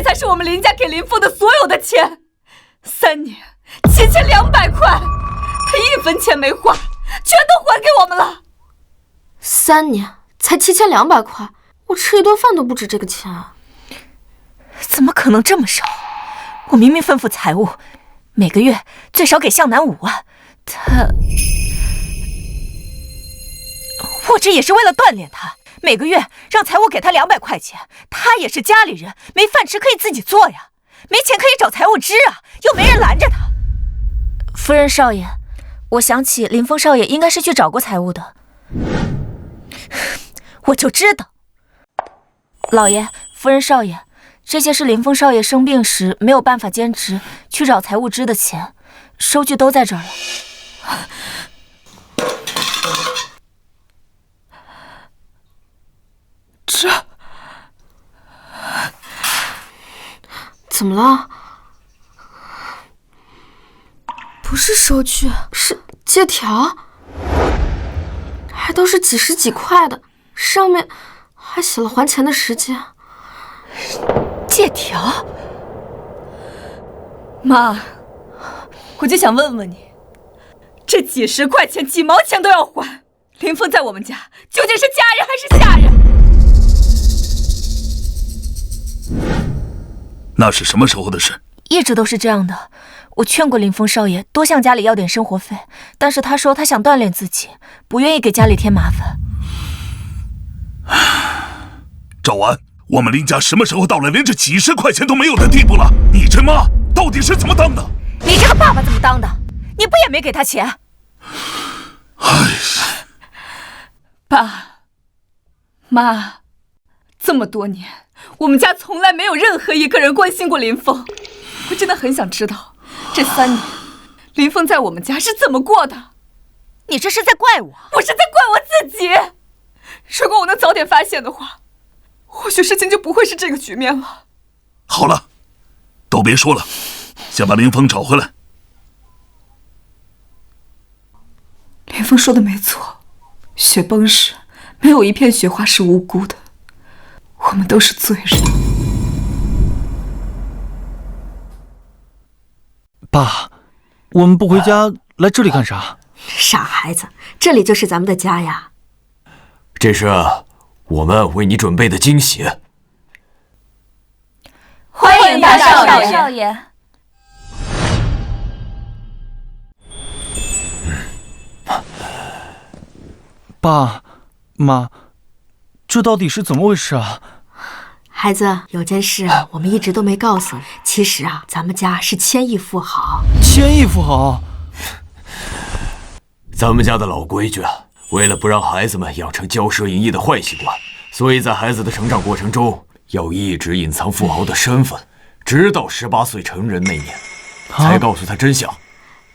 才是我们林家给林峰的所有的钱。3年7200块，他1分钱没花，全都还给我们了。3年才7200块，我吃一顿饭都不止这个钱啊！怎么可能这么少？我明明吩咐财务，每个月最少给向南5万，我这也是为了锻炼他，每个月让财务给他200块钱。他也是家里人，没饭吃可以自己做呀，没钱可以找财务支啊，又没人拦着他。夫人少爷，我想起林峰少爷应该是去找过财务的。我就知道。老爷，夫人少爷，这些是林峰少爷生病时没有办法坚持去找财务支的钱，收据都在这儿了。这怎么了？不是收据，是借条，还都是几十几块的，上面还写了还钱的时间。借条？妈，我就想问问你，这几十块钱、几毛钱都要还，林峰在我们家究竟是家人还是下人？那是什么时候的事？一直都是这样的。我劝过林峰少爷多向家里要点生活费，但是他说他想锻炼自己，不愿意给家里添麻烦。赵完，我们林家什么时候到了连这几十块钱都没有的地步了？你这妈到底是怎么当的？你这个爸爸怎么当的？你不也没给他钱？爸妈，这么多年，我们家从来没有任何一个人关心过林峰。我真的很想知道，这3年，林峰在我们家是怎么过的？你这是在怪我？我是在怪我自己。如果我能早点发现的话，或许事情就不会是这个局面了。好了，都别说了，先把林峰找回来。林峰说的没错，雪崩时没有一片雪花是无辜的，我们都是罪人。爸，我们不回家来这里干啥？傻孩子，这里就是咱们的家呀。这是我们为你准备的惊喜。欢迎大少爷。爸妈，这到底是怎么回事啊？孩子，有件事我们一直都没告诉你。其实啊，咱们家是1000亿富豪。1000亿富豪？咱们家的老规矩，为了不让孩子们养成骄奢淫逸的坏习惯，所以在孩子的成长过程中，要一直隐藏富豪的身份，直到18岁成人那年，才告诉他真相。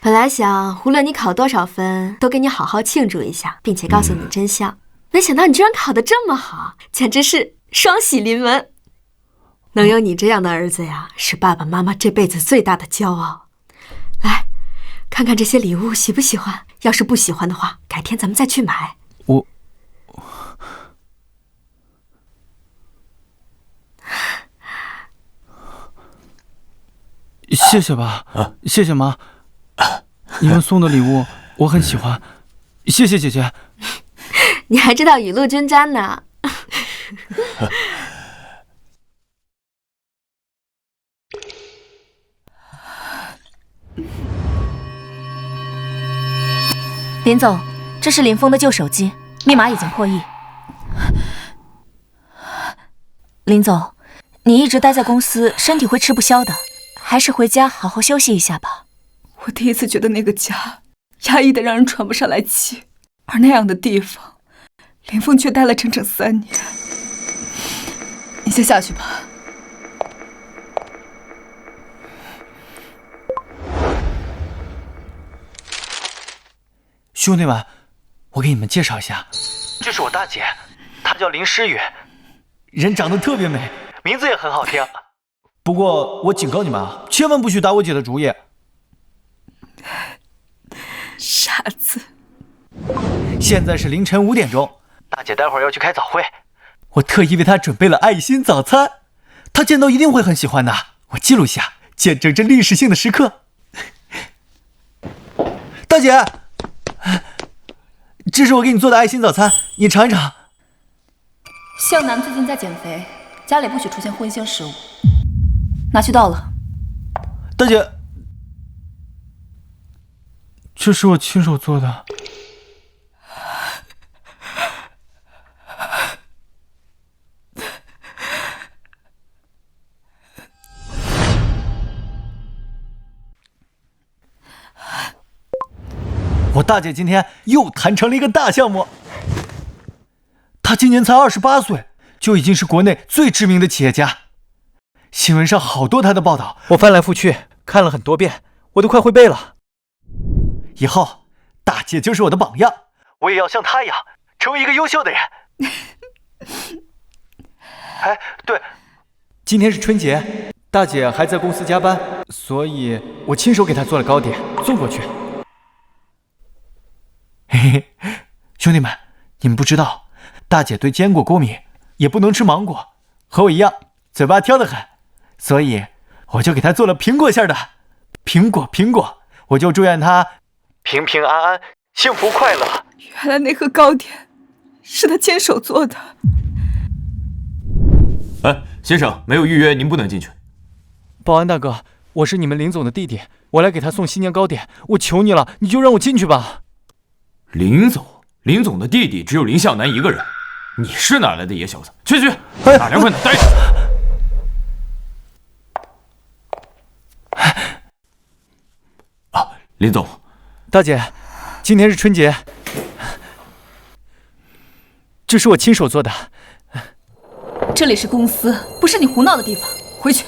本来想无论你考多少分，都给你好好庆祝一下，并且告诉你真相。没想到你居然考得这么好，简直是双喜临门。能有你这样的儿子呀，是爸爸妈妈这辈子最大的骄傲。来，看看这些礼物喜不喜欢？要是不喜欢的话，改天咱们再去买。谢谢吧，谢谢妈，你们送的礼物我很喜欢，谢谢姐姐。你还知道雨露均沾呢。林总，这是林峰的旧手机，密码已经破译。林总，你一直待在公司，身体会吃不消的，还是回家好好休息一下吧。我第一次觉得那个家压抑的让人喘不上来气，而那样的地方，林峰却待了整整3年。你先下去吧。兄弟们，我给你们介绍一下，这是我大姐，她叫林诗雨，人长得特别美，名字也很好听。不过我警告你们啊，千万不许打我姐的主意。傻子。现在是凌晨5点钟，大姐待会儿要去开早会，我特意为她准备了爱心早餐，她见到一定会很喜欢的。我记录下，见证这历史性的时刻。大姐，这是我给你做的爱心早餐，你尝一尝。向南最近在减肥，家里不许出现荤腥食物。拿去倒了。大姐，这是我亲手做的。我大姐今天又谈成了一个大项目。她今年才28岁，就已经是国内最知名的企业家。新闻上好多她的报道，我翻来覆去看了很多遍，我都快会背了。以后大姐就是我的榜样，我也要像她一样，成为一个优秀的人。哎，对，今天是春节，大姐还在公司加班，所以我亲手给她做了糕点送过去。嘿嘿，兄弟们，你们不知道，大姐对坚果过敏，也不能吃芒果，和我一样，嘴巴挑得很，所以我就给她做了苹果馅的。苹果，我就祝愿她平平安安，幸福快乐。原来那盒糕点是他亲手做的。哎，先生，没有预约，您不能进去。保安大哥，我是你们林总的弟弟，我来给他送新年糕点，我求你了，你就让我进去吧。林总的弟弟只有林向南一个人，你是哪来的野小子？去，大凉快点待着。啊，林总，大姐，今天是春节，这是我亲手做的。这里是公司，不是你胡闹的地方，回去。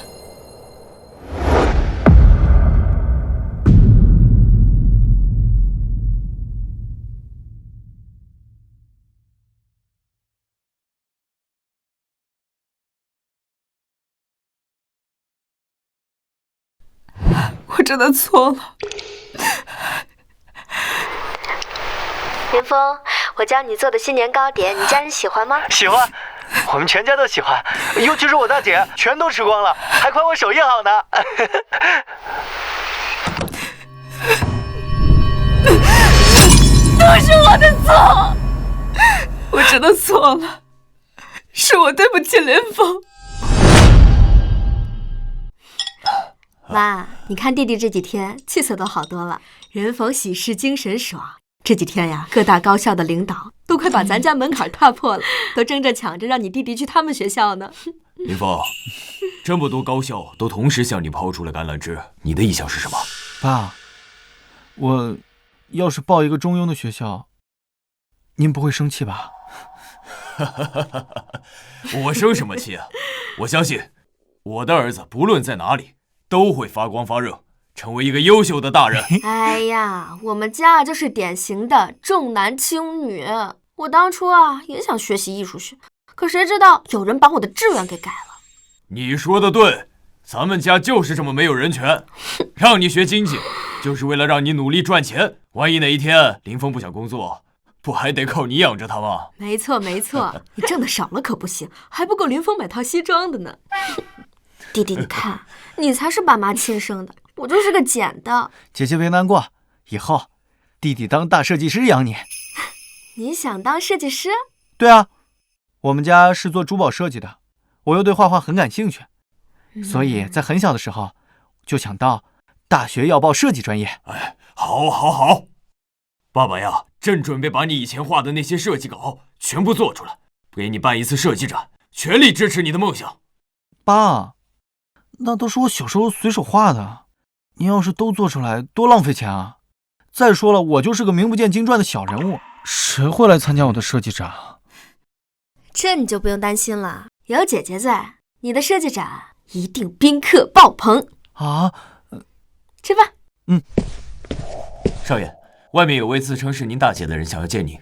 我真的错了。林峰，我教你做的新年糕点，你家人喜欢吗？喜欢，我们全家都喜欢，尤其是我大姐，全都吃光了，还夸我手艺好呢。都是我的错，我真的错了，是我对不起林峰。妈，你看弟弟这几天气色都好多了，人逢喜事精神爽。这几天呀，各大高校的领导都快把咱家门槛踏破了，都争着抢着让你弟弟去他们学校呢。林峰，这么多高校都同时向你抛出了橄榄枝，你的意向是什么？爸，我要是报一个中庸的学校，您不会生气吧？我生什么气啊？我相信我的儿子不论在哪里都会发光发热，成为一个优秀的大人。哎呀，我们家就是典型的重男轻女。我当初啊也想学习艺术学，可谁知道有人把我的志愿给改了。你说的对，咱们家就是这么没有人权。让你学经济，就是为了让你努力赚钱。万一哪一天林峰不想工作，不还得靠你养着他吗？没错没错，你挣的少了可不行，还不够林峰买套西装的呢。弟弟，你看，你才是爸妈亲生的，我就是个捡的。姐姐别难过，以后弟弟当大设计师养你。你想当设计师？对啊，我们家是做珠宝设计的，我又对画画很感兴趣，所以在很小的时候就想到大学要报设计专业。哎，好，爸爸呀，正准备把你以前画的那些设计稿全部做出来，给你办一次设计展，全力支持你的梦想。爸，那都是我小时候随手画的，你要是都做出来，多浪费钱啊！再说了，我就是个名不见经传的小人物，谁会来参加我的设计展啊？这你就不用担心了，有姐姐在，你的设计展一定宾客爆棚啊！吃饭。少爷，外面有位自称是您大姐的人想要见您。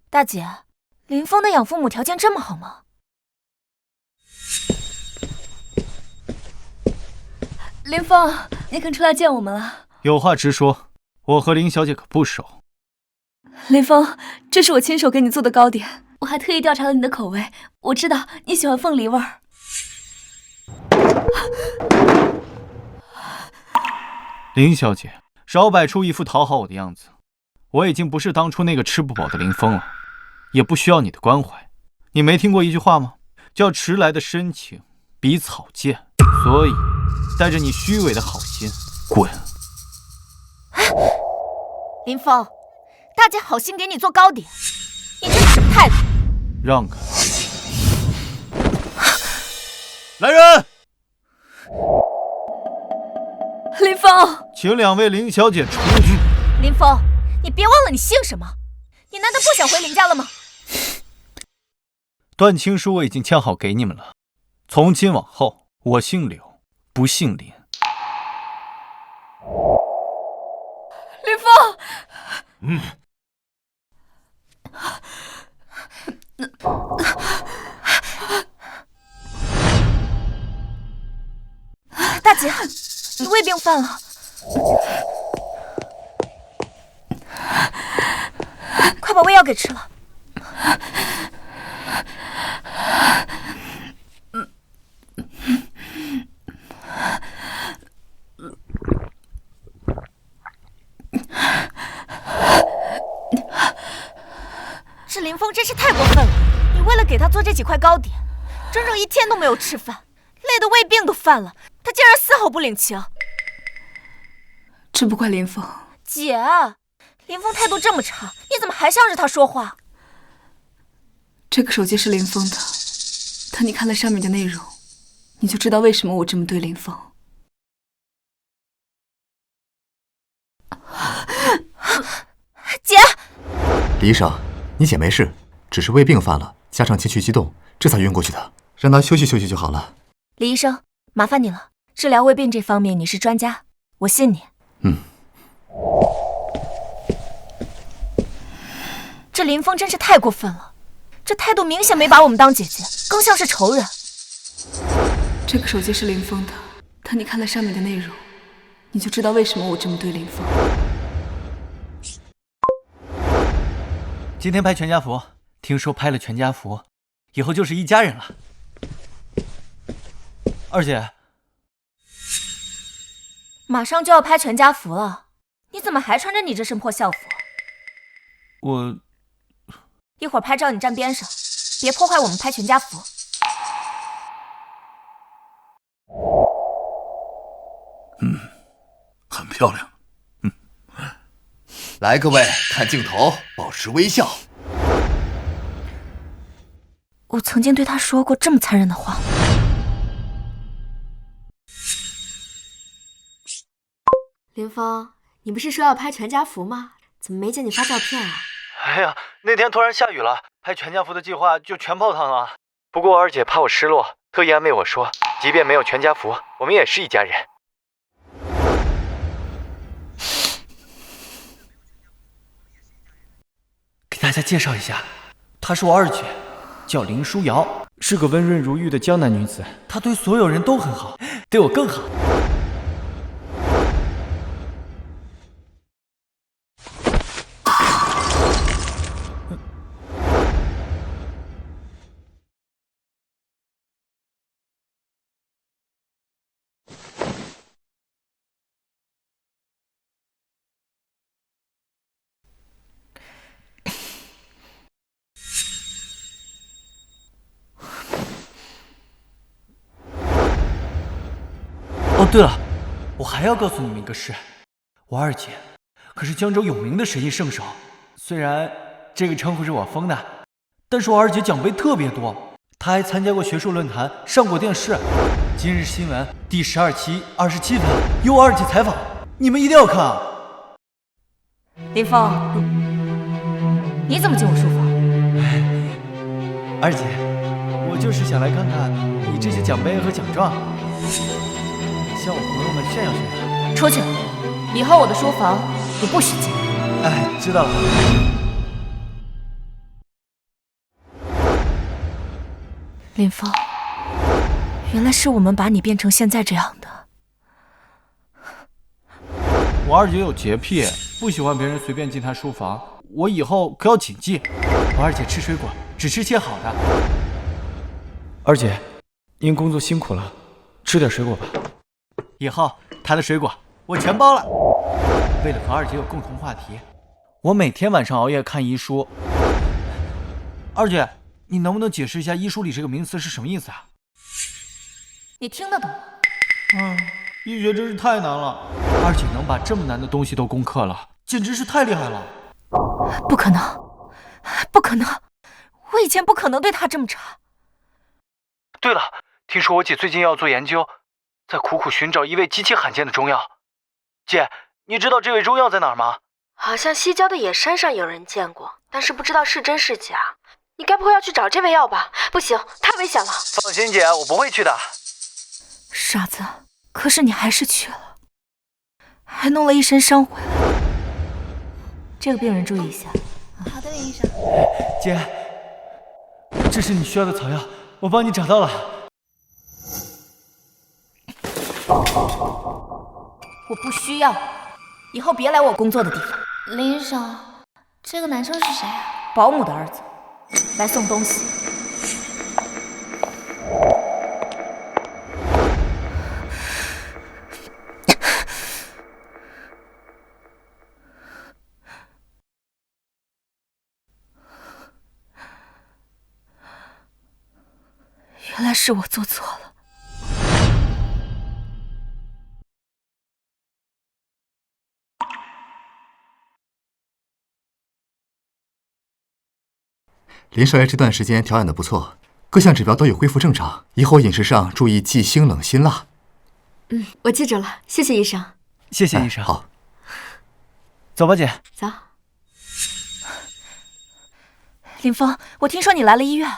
大姐，林峰的养父母条件这么好吗？林峰，你肯出来见我们了？有话直说，我和林小姐可不熟。林峰，这是我亲手给你做的糕点，我还特意调查了你的口味，我知道你喜欢凤梨味儿。林小姐，少摆出一副讨好我的样子。我已经不是当初那个吃不饱的林峰了，也不需要你的关怀。你没听过一句话吗？叫迟来的深情比草贱。所以，带着你虚伪的好心，滚！林峰，大姐好心给你做糕点，你这是什么态度？让开！来人！林峰，请两位林小姐出去。林峰，你别忘了你姓什么？你难道不想回林家了吗？断亲书我已经签好给你们了，从今往后我姓柳，不姓林。林峰，大姐，你胃病犯了，快把胃药给吃了。这林峰真是太过分了！你为了给他做这几块糕点，整整1天都没有吃饭，累得胃病都犯了，他竟然丝毫不领情。这不怪林峰。姐，林峰态度这么差，你怎么还向着他说话？这个手机是林峰的，等你看了上面的内容，你就知道为什么我这么对林峰。姐，李医生，你姐没事，只是胃病犯了，加上情绪激动，这才晕过去的，让她休息休息就好了。李医生，麻烦你了，治疗胃病这方面你是专家，我信你。这林峰真是太过分了，这态度明显没把我们当姐姐，更像是仇人。这个手机是林峰的，等你看了上面的内容，你就知道为什么我这么对林峰。今天拍全家福，听说拍了全家福，以后就是一家人了。二姐，马上就要拍全家福了，你怎么还穿着你这身破校服？我一会儿拍照你站边上，别破坏我们拍全家福。很漂亮。来，各位看镜头，保持微笑。我曾经对他说过这么残忍的话。林峰，你不是说要拍全家福吗？怎么没见你发照片啊？哎呀，那天突然下雨了，拍全家福的计划就全泡汤了。不过二姐怕我失落，特意安慰我说，即便没有全家福，我们也是一家人。给大家介绍一下，她是我二姐，叫林书瑶，是个温润如玉的江南女子。她对所有人都很好，对我更好。哦，对了，我还要告诉你们一个事，我二姐可是江州有名的神医圣手。虽然这个称呼是我封的，但是我二姐奖杯特别多，她还参加过学术论坛，上过电视。今日新闻第12期27分有我二姐采访，你们一定要看啊！林峰，你怎么进我书房？二姐，我就是想来看看你这些奖杯和奖状，向我朋友们炫耀炫耀。出去！以后我的书房你不许进。哎，知道了。林峰，原来是我们把你变成现在这样的。我二姐有洁癖，不喜欢别人随便进她书房，我以后可要谨记。我二姐吃水果只吃些好的。二姐，您工作辛苦了，吃点水果吧。以后她的水果我全包了。为了和二姐有共同话题，我每天晚上熬夜看医书。二姐，你能不能解释一下医书里这个名词是什么意思啊？你听得懂吗？医学真是太难了。二姐能把这么难的东西都攻克了，简直是太厉害了。不可能，不可能，我以前不可能对她这么差。对了，听说我姐最近要做研究，在苦苦寻找一味极其罕见的中药。姐，你知道这味中药在哪儿吗？好像西郊的野山上有人见过，但是不知道是真是假。你该不会要去找这味药吧？不行，太危险了。放心姐，我不会去的。傻子，可是你还是去了，还弄了一身伤回来。这个病人注意一下。好的，林医生。姐，这是你需要的草药，我帮你找到了。我不需要，以后别来我工作的地方。林医生，这个男生是谁啊？保姆的儿子，来送东西。原来是我做错了。林少爷这段时间调养的不错，各项指标都有恢复正常，以后饮食上注意忌辛冷辛辣。我记住了，谢谢医生。谢谢医生。好，走吧，姐。走。林峰，我听说你来了医院。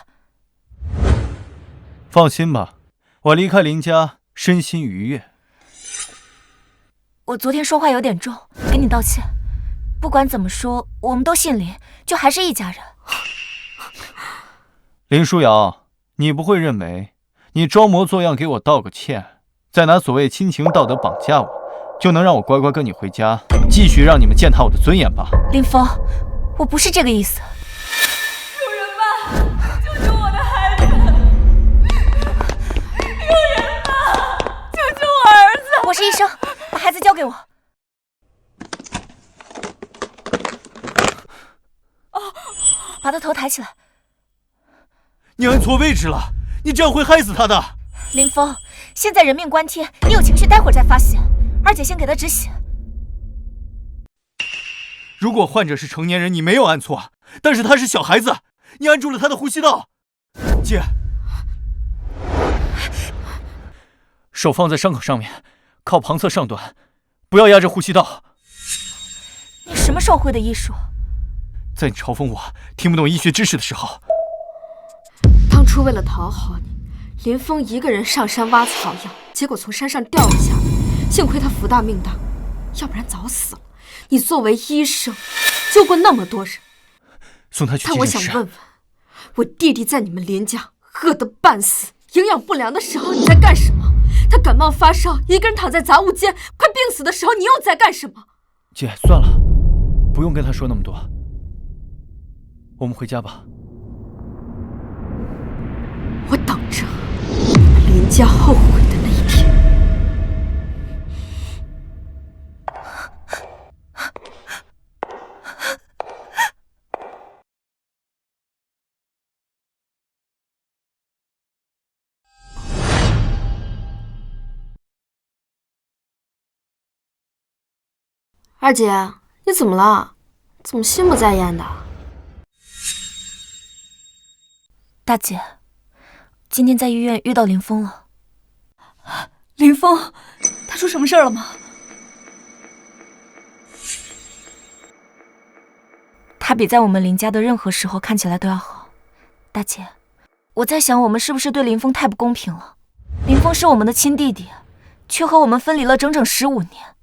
放心吧，我离开林家，身心愉悦。我昨天说话有点重，给你道歉。不管怎么说，我们都姓林，就还是一家人。林书瑶，你不会认为你装模作样给我道个歉，再拿所谓亲情道德绑架我，就能让我乖乖跟你回家，继续让你们践踏我的尊严吧？林峰，我不是这个意思。有人吗？救救我的孩子！有人吗？救救我儿子！我是医生，把孩子交给我。把他头抬起来。你按错位置了，你这样会害死他的。林峰，现在人命关天，你有情绪待会儿再发泄。二姐先给他止血。如果患者是成年人，你没有按错，但是他是小孩子，你按住了他的呼吸道。姐，手放在伤口上面，靠旁侧上端，不要压着呼吸道。你什么时候会的医术？在你嘲讽我听不懂医学知识的时候，当初为了讨好你，林峰一个人上山挖草药，结果从山上掉了下来，幸亏他福大命大，要不然早死了。你作为医生，救过那么多人，送他去急但我诊室。想问问，我弟弟在你们林家饿得半死、营养不良的时候，你在干什么？他感冒发烧，一个人躺在杂物间，快病死的时候，你又在干什么？姐，算了，不用跟他说那么多，我们回家吧。我等着你们林家后悔的那一天。二姐，你怎么了？怎么心不在焉的？大姐，今天在医院遇到林峰了。林峰，他出什么事儿了吗？他比在我们林家的任何时候看起来都要好。大姐，我在想，我们是不是对林峰太不公平了？林峰是我们的亲弟弟，却和我们分离了整整15年。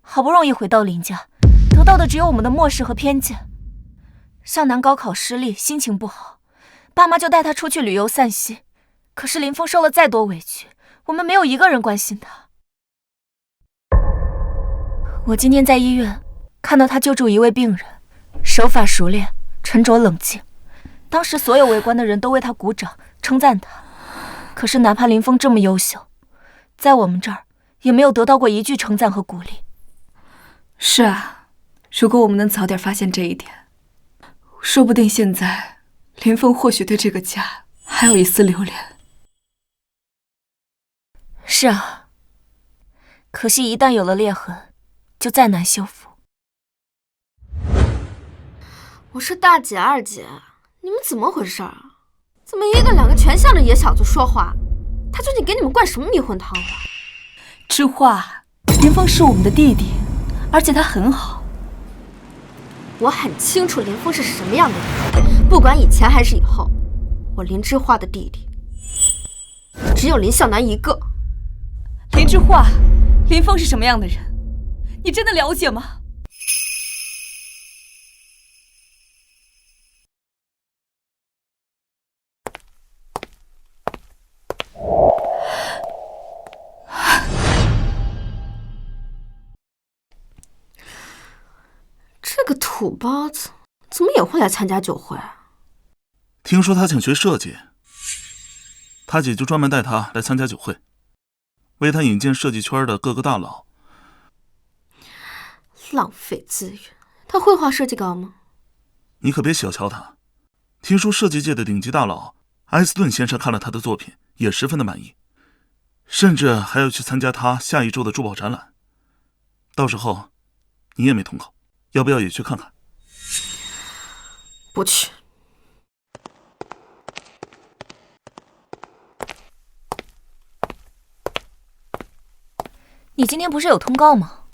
好不容易回到林家，得到的只有我们的漠视和偏见。向南高考失利，心情不好，爸妈就带他出去旅游散心。可是林峰受了再多委屈，我们没有一个人关心他。我今天在医院看到他救助一位病人，手法熟练，沉着冷静。当时所有围观的人都为他鼓掌称赞他。可是哪怕林峰这么优秀，在我们这儿也没有得到过一句称赞和鼓励。是啊，如果我们能早点发现这一点，说不定现在林峰或许对这个家还有一丝留恋。是啊，可惜一旦有了裂痕，就再难修复。我说大姐、二姐，你们怎么回事啊？怎么一个两个全向着野小子说话？他究竟给你们灌什么迷魂汤了？知画，林峰是我们的弟弟，而且他很好。我很清楚林峰是什么样的人，不管以前还是以后，我林之画的弟弟只有林向南一个。林之画，林峰是什么样的人？你真的了解吗？这个土包子怎么也会来参加酒会啊？听说他想学设计，他姐就专门带他来参加酒会，为他引荐设计圈的各个大佬。浪费资源，他会画设计稿吗？你可别小瞧他，听说设计界的顶级大佬埃斯顿先生看了他的作品，也十分的满意，甚至还要去参加他下一周的珠宝展览。到时候你也没通告，要不要也去看看？不去。你今天不是有通告吗？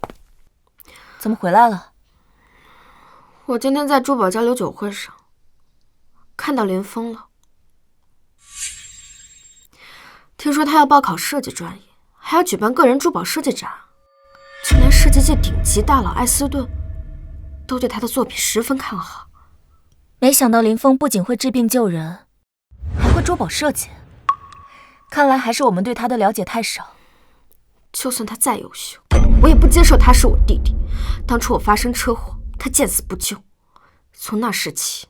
怎么回来了？我今天在珠宝交流酒会上看到林峰了，听说他要报考设计专业，还要举办个人珠宝设计展，就连设计界顶级大佬艾斯顿都对他的作品十分看好。没想到林峰不仅会治病救人，还会珠宝设计。看来还是我们对他的了解太少。就算他再优秀，我也不接受他是我弟弟。当初我发生车祸，他见死不救，从那时起，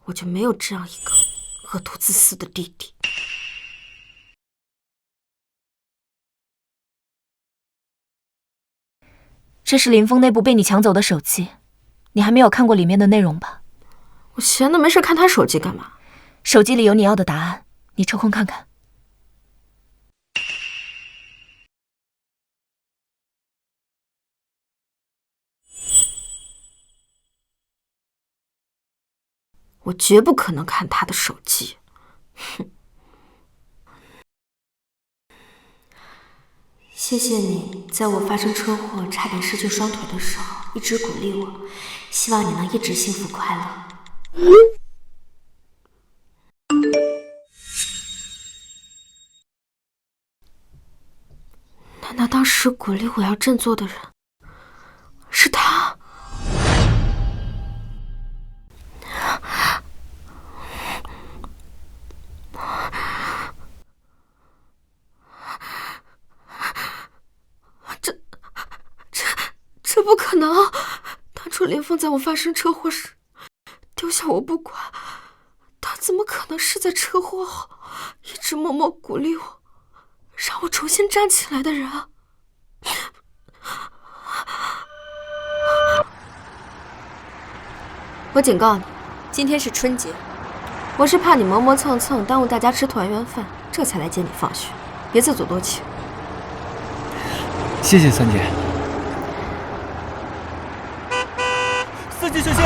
我就没有这样一个恶毒自私的弟弟。这是林峰那部被你抢走的手机，你还没有看过里面的内容吧？我闲的没事看他手机干嘛？手机里有你要的答案，你抽空看看。我绝不可能看他的手机。哼！谢谢你在我发生车祸差点失去双腿的时候一直鼓励我，希望你能一直幸福快乐。难道当时鼓励我要振作的人是他？这不可能！当初林峰在我发生车祸时丢下我不管，他怎么可能是在车祸后一直默默鼓励我，让我重新站起来的人啊？我警告你，今天是春节，我是怕你磨磨蹭蹭耽误大家吃团圆饭，这才来接你放学，别自作多情。谢谢三姐。三姐小心！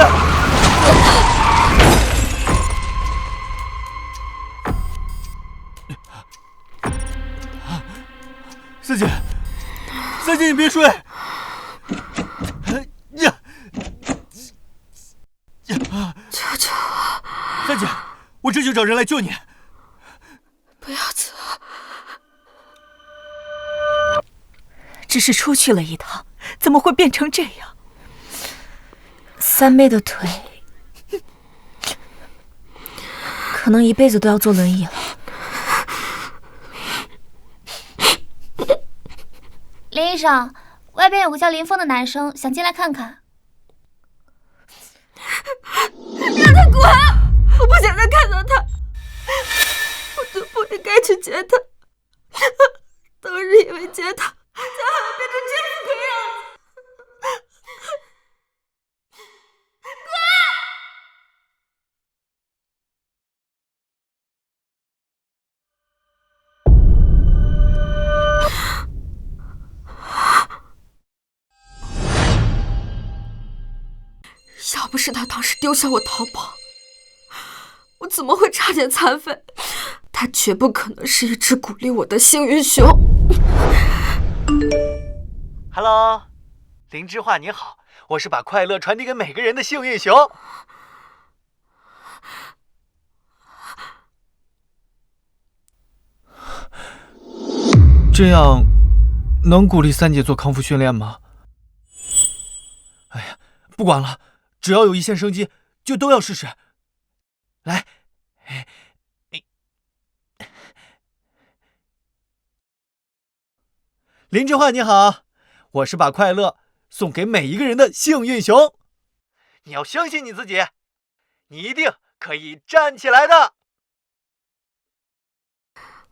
三姐，三姐你别睡！求求我！三姐，我这就找人来救你。不要走！只是出去了一趟，怎么会变成这样？三妹的腿，可能一辈子都要坐轮椅了。林医生，外边有个叫林峰的男生，想进来看看。让他滚！我不想再看到他，我就不应该去接他。都是因为接他，才害我变成这副鬼样子。要不是他当时丢下我逃跑，我怎么会差点残废？他绝不可能是一只鼓励我的幸运熊。Hello， 林之画你好，我是把快乐传递给每个人的幸运熊。这样能鼓励三姐做康复训练吗？哎呀，不管了，只要有一线生机，就都要试试。来，林之画你好，我是把快乐送给每一个人的幸运熊。你要相信你自己，你一定可以站起来的。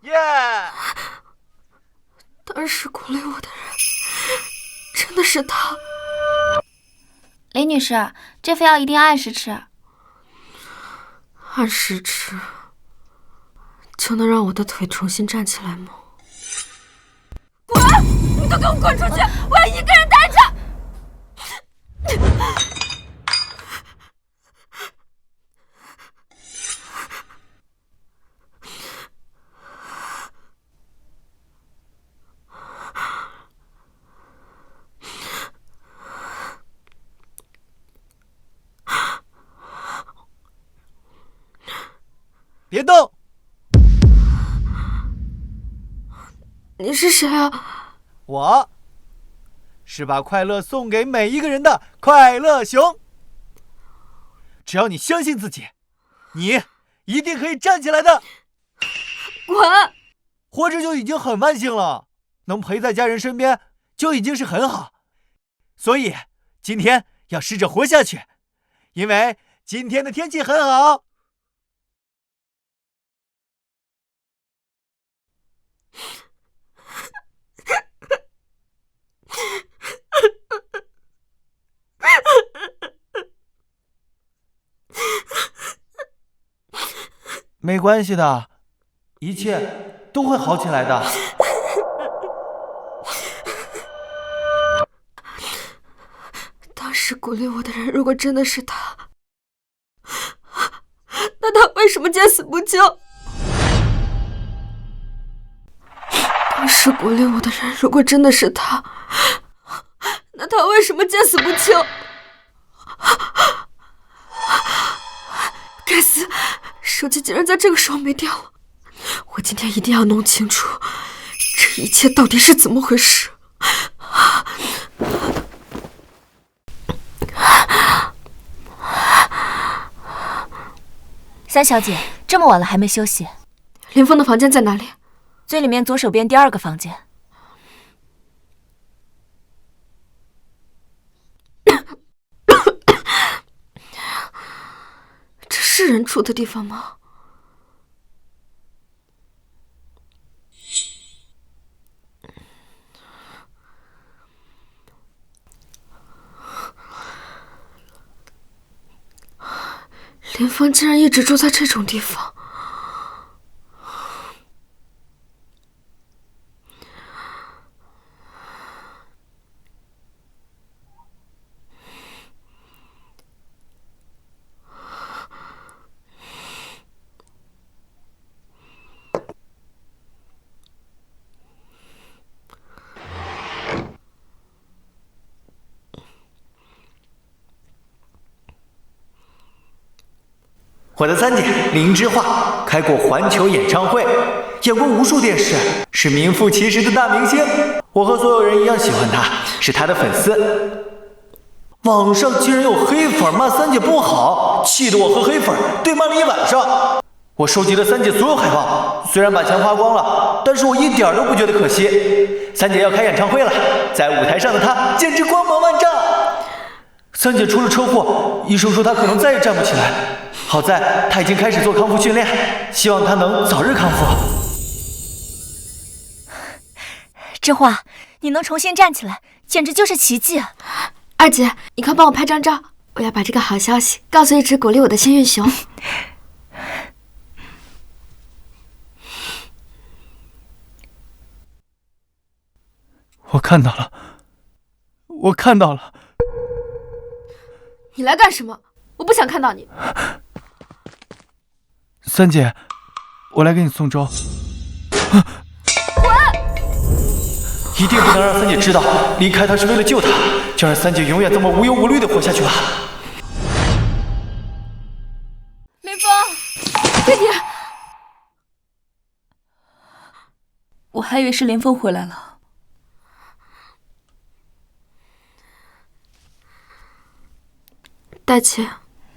耶！当时鼓励我的人真的是他。林女士，这副药一定要按时吃。按时吃就能让我的腿重新站起来吗？滚！你都给我滚出去！我要一个人待着。别动！你是谁啊？我是把快乐送给每一个人的快乐熊。只要你相信自己，你一定可以站起来的。滚！活着就已经很万幸了，能陪在家人身边就已经是很好。所以今天要试着活下去，因为今天的天气很好。没关系的，一切都会好起来的。当时鼓励我的人如果真的是他，那他为什么见死不救？当时鼓励我的人如果真的是他，那他为什么见死不救？该死！手机竟然在这个时候没电了，我今天一定要弄清楚这一切到底是怎么回事。三小姐，这么晚了还没休息？林峰的房间在哪里？最里面左手边第2个房间。这是人住的地方吗？林峰竟然一直住在这种地方。我的三姐林之画开过环球演唱会，演过无数电视，是名副其实的大明星。我和所有人一样喜欢她，是她的粉丝。网上竟然有黑粉骂三姐不好，气得我和黑粉对骂了一晚上。我收集了三姐所有海报，虽然把钱花光了，但是我一点都不觉得可惜。三姐要开演唱会了，在舞台上的她简直光芒万丈。三姐出了车祸，医生说她可能再也站不起来。好在她已经开始做康复训练，希望她能早日康复。之画，你能重新站起来，简直就是奇迹啊！二姐，你快帮我拍张照，我要把这个好消息告诉一直鼓励我的幸运熊。我看到了，我看到了。你来干什么？我不想看到你。三姐，我来给你送粥。一定不能让三姐知道，离开她是为了救她，就让三姐永远这么无忧无虑的活下去吧。林峰，弟弟，我还以为是林峰回来了。大姐，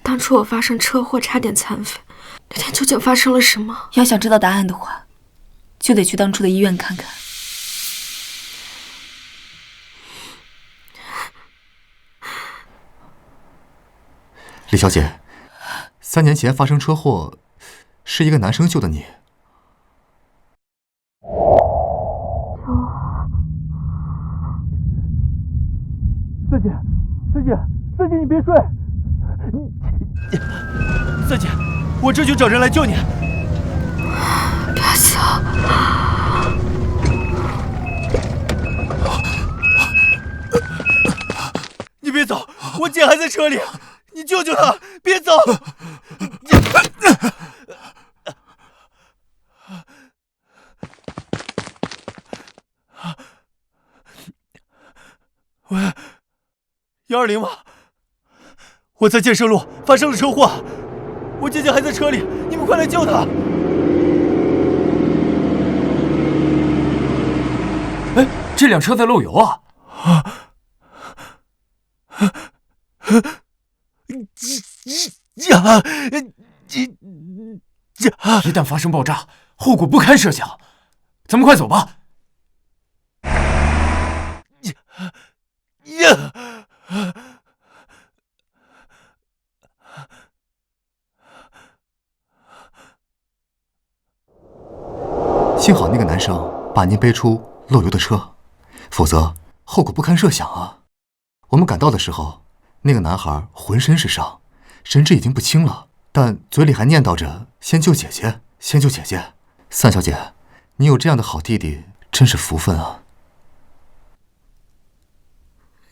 当初我发生车祸差点残废，那天究竟发生了什么？要想知道答案的话，就得去当初的医院看看。李小姐，3年前发生车祸，是一个男生救的你。三姐，三姐，三姐，你别睡！三姐，我这就找人来救你。该死！你别走，我姐还在车里，你救救她，别走！喂，120吗？我在建设路发生了车祸，我姐姐还在车里，你们快来救她！哎，这辆车在漏油啊！一旦发生爆炸，后果不堪设想。咱们快走吧。幸好那个男生把您背出漏油的车，否则后果不堪设想啊！我们赶到的时候，那个男孩浑身是伤，神志已经不清了，但嘴里还念叨着“先救姐姐，先救姐姐”。3小姐，你有这样的好弟弟，真是福分啊！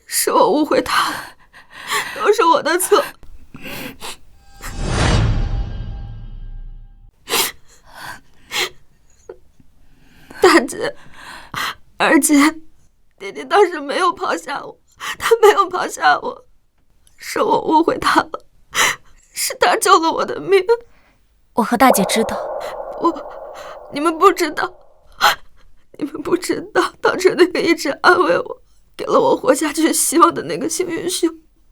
是我误会他，都是我的错。大姐，弟弟当时没有抛下我，他没有抛下我，是我误会他了，是他救了我的命。我和大姐知道。你们不知道，当时那个一直安慰我，给了我活下去希望的那个幸运熊，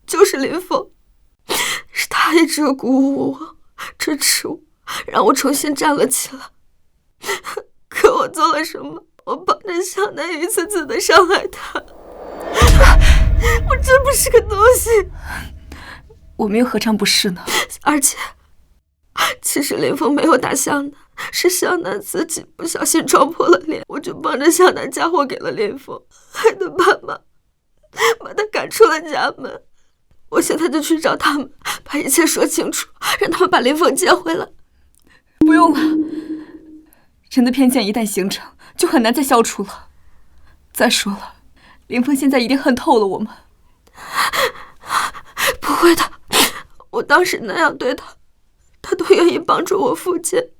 就是林峰，是他一直鼓舞我，支持我，让我重新站了起来。可我做了什么？我帮着向南一次次的伤害他，我真不是个东西。我们又何尝不是呢？而且，其实林峰没有打向南，是向南自己不小心撞破了脸，我就帮着向南嫁祸给了林峰，害得爸妈把他赶出了家门。我现在就去找他们，把一切说清楚，让他们把林峰接回来。不用了，人的偏见一旦形成，就很难再消除了。再说了，林峰现在一定恨透了我们。不会的，我当时那样对他，他都愿意帮助我复健。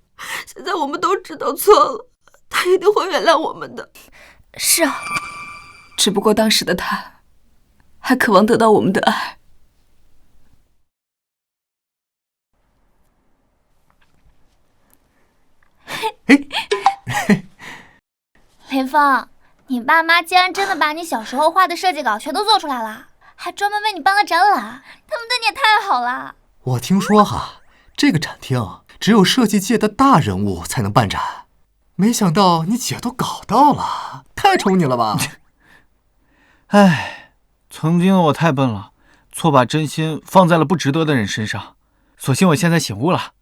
现在我们都知道错了，他一定会原谅我们的。是啊，只不过当时的他，还渴望得到我们的爱。林峰，你爸妈竟然真的把你小时候画的设计稿全都做出来了，还专门为你办了展览，他们对你也太好了。我听说这个展厅只有设计界的大人物才能办展，没想到你姐都搞到了，太宠你了吧？唉，曾经的我太笨了，错把真心放在了不值得的人身上。所幸我现在醒悟了，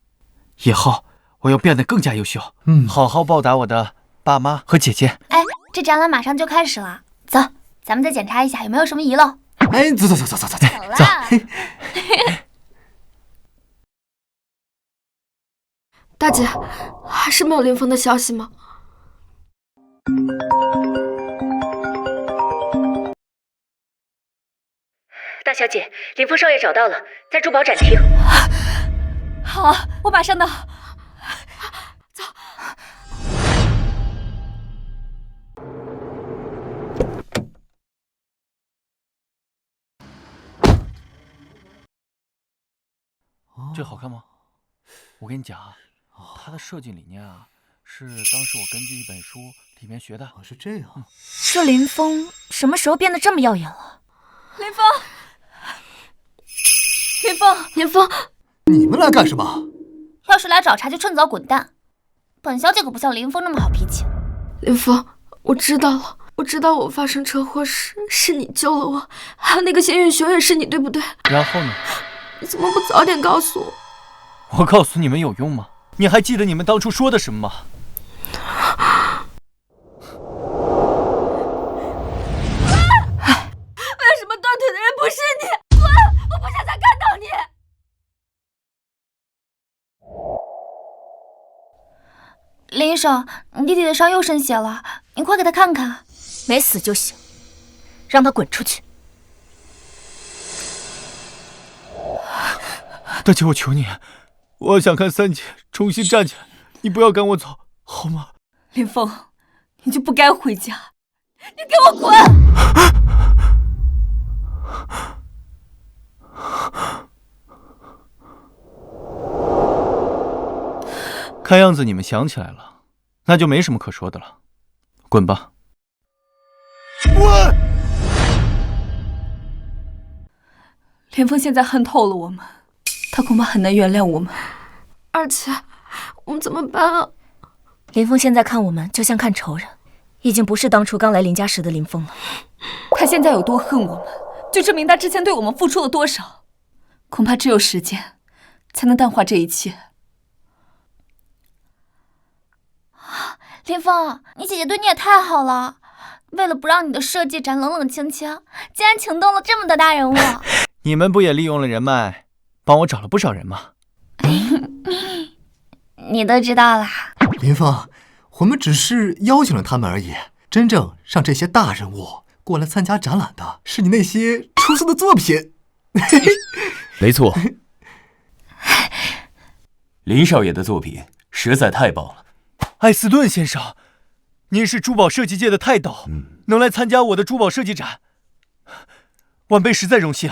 以后我要变得更加优秀，好好报答我的爸妈和姐姐。哎，这展览马上就开始了，走，咱们再检查一下有没有什么遗漏。哎，走。走啦。大姐，还是没有林峰的消息吗？大小姐，林峰少爷找到了，在珠宝展厅。好，我马上到。走。这好看吗？我跟你讲，它的设计理念是当时我根据一本书里面学的。是这样。这林峰什么时候变得这么耀眼了？林峰，你们来干什么？要是来找茬就趁早滚蛋。本小姐可不像林峰那么好脾气。林峰，我知道了，我知道我发生车祸时是你救了我，还有那个幸运熊也是你，对不对？然后呢？你怎么不早点告诉我？我告诉你们有用吗？你还记得你们当初说的什么吗？为什么断腿的人不是你？滚！我不想再看到你。林医生，你弟弟的伤又渗血了，你快给他看看。没死就行，让他滚出去。大姐，我求你，我想看三姐重新站起来，你不要赶我走，好吗？林峰，你就不该回家，你给我滚！看样子你们想起来了，那就没什么可说的了，滚吧。滚！林峰现在恨透了我们，他恐怕很难原谅我们。而且，我们怎么办啊？林峰现在看我们就像看仇人，已经不是当初刚来林家时的林峰了。他现在有多恨我们，就证明他之前对我们付出了多少。恐怕只有时间，才能淡化这一切。林峰，你姐姐对你也太好了，为了不让你的设计展冷冷清清，竟然请动了这么的大人物。你们不也利用了人脉，帮我找了不少人吗？你都知道啦。林峰，我们只是邀请了他们而已，真正让这些大人物过来参加展览的是你那些出色的作品。没错，林少爷的作品实在太棒了。艾斯顿先生，您是珠宝设计界的泰斗，能来参加我的珠宝设计展，晚辈实在荣幸。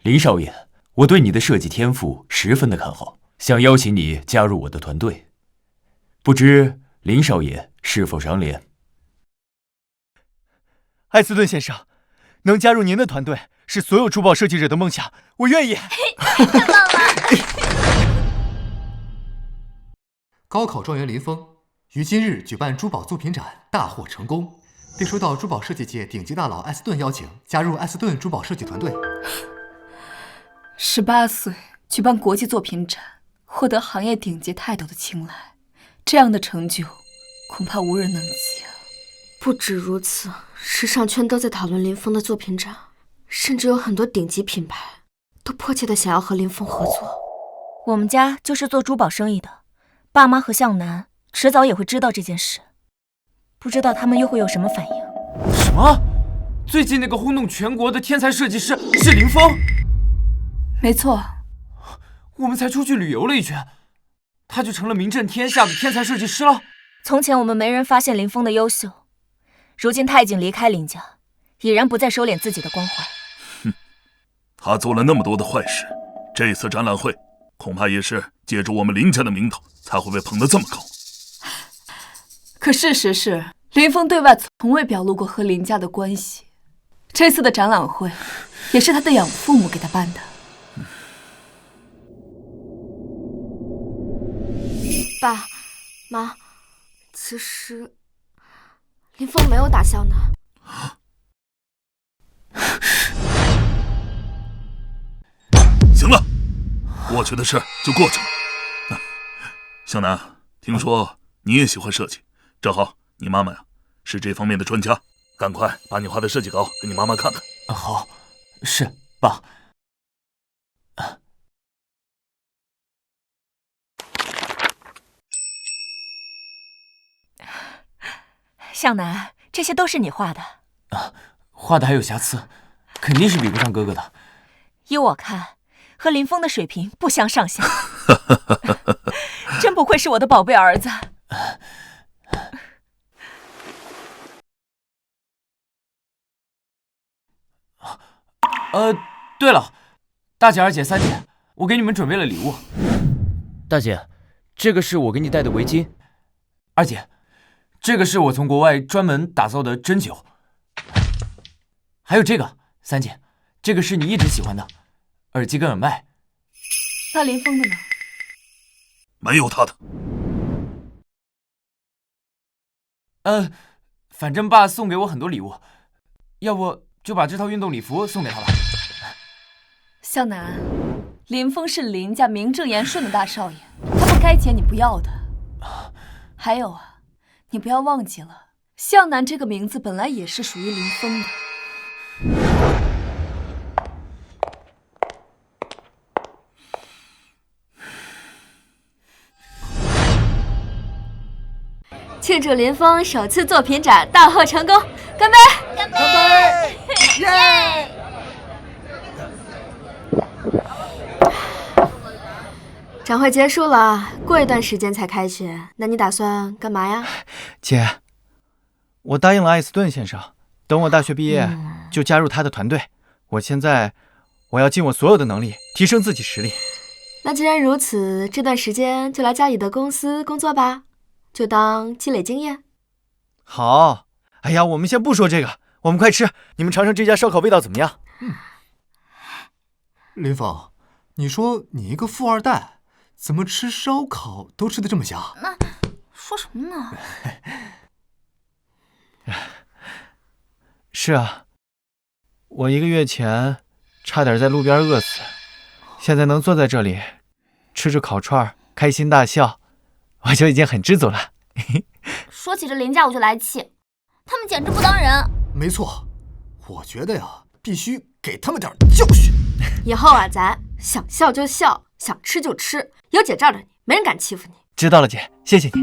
林少爷，我对你的设计天赋十分的看好，想邀请你加入我的团队，不知林少爷是否赏脸？艾斯顿先生，能加入您的团队是所有珠宝设计者的梦想，我愿意。太棒了！高考状元林峰于今日举办珠宝作品展，大获成功，并收到珠宝设计界顶级大佬艾斯顿邀请，加入艾斯顿珠宝设计团队。18岁举办国际作品展，获得行业顶级泰斗的青睐，这样的成就恐怕无人能及啊！不止如此，时尚圈都在讨论林峰的作品展，甚至有很多顶级品牌都迫切的想要和林峰合作。我们家就是做珠宝生意的，爸妈和向南迟早也会知道这件事，不知道他们又会有什么反应。什么？最近那个轰动全国的天才设计师是林峰？没错，我们才出去旅游了一圈，他就成了名震天下的天才设计师了。从前我们没人发现林峰的优秀，如今他已经离开林家，已然不再收敛自己的光环。哼，他做了那么多的坏事，这次展览会恐怕也是借助我们林家的名头才会被捧得这么高。可事实是，林峰对外从未表露过和林家的关系。这次的展览会也是他的养父母给他办的。爸妈，其实林峰没有打向南。行了，过去的事就过去了。向南，听说你也喜欢设计，正好你妈妈呀是这方面的专家，赶快把你画的设计稿给你妈妈看看。好，是爸。向南，这些都是你画的啊？画的还有瑕疵，肯定是比不上哥哥的。依我看，和林峰的水平不相上下。真不愧是我的宝贝儿子。对了，大姐、二姐、三姐，我给你们准备了礼物。大姐，这个是我给你带的围巾。二姐，这个是我从国外专门打造的针灸。还有这个，三姐，这个是你一直喜欢的耳机跟耳麦。那林峰的呢？没有他的。反正爸送给我很多礼物，要不就把这套运动礼服送给他吧。向南，林峰是林家名正言顺的大少爷，他不该捡你不要的。还有啊，你不要忘记了，向南这个名字本来也是属于林峰的。庆祝林峰首次作品展大获成功，干杯！干杯！耶！展会结束了，过一段时间才开学，那你打算干嘛呀？姐，我答应了艾斯顿先生，等我大学毕业就加入他的团队。现在我要尽我所有的能力提升自己实力。那既然如此，这段时间就来家里的公司工作吧，就当积累经验。好，哎呀，我们先不说这个，我们快吃，你们尝尝这家烧烤味道怎么样？林峰，你说你一个富二代，怎么吃烧烤都吃得这么香？那说什么呢？是啊，我1个月前差点在路边饿死，现在能坐在这里吃着烤串开心大笑，我就已经很知足了。说起这林家我就来气，他们简直不当人。没错，我觉得呀，必须给他们点教训。以后啊，咱想笑就笑，想吃就吃，有姐罩着你，没人敢欺负你。知道了，姐，谢谢你。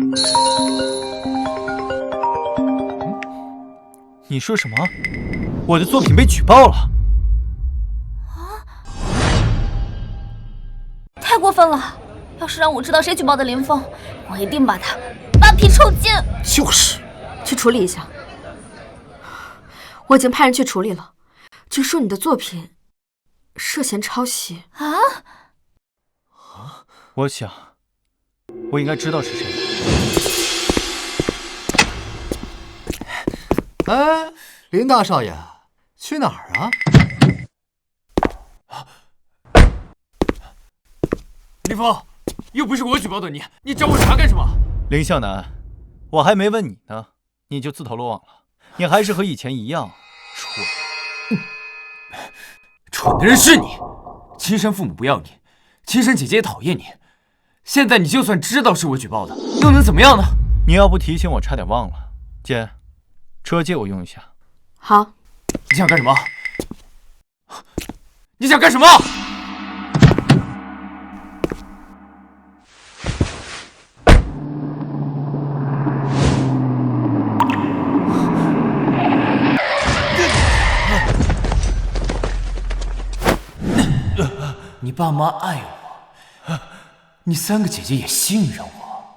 你说什么？我的作品被举报了？太过分了！要是让我知道谁举报的林峰，我一定把他扒皮抽筋。就是，去处理一下。我已经派人去处理了，就说你的作品涉嫌抄袭。我想，我应该知道是谁了。哎，林大少爷，去哪儿啊？林峰，又不是我举报的你，你找我茬干什么？林向南，我还没问你呢，你就自投罗网了。你还是和以前一样蠢。蠢的人是你，亲生父母不要你，亲生姐姐也讨厌你。现在你就算知道是我举报的，又能怎么样呢？你要不提醒我，差点忘了。姐，车借我用一下。好。你想干什么？你想干什么？你爸妈爱我，你3个姐姐也信任我，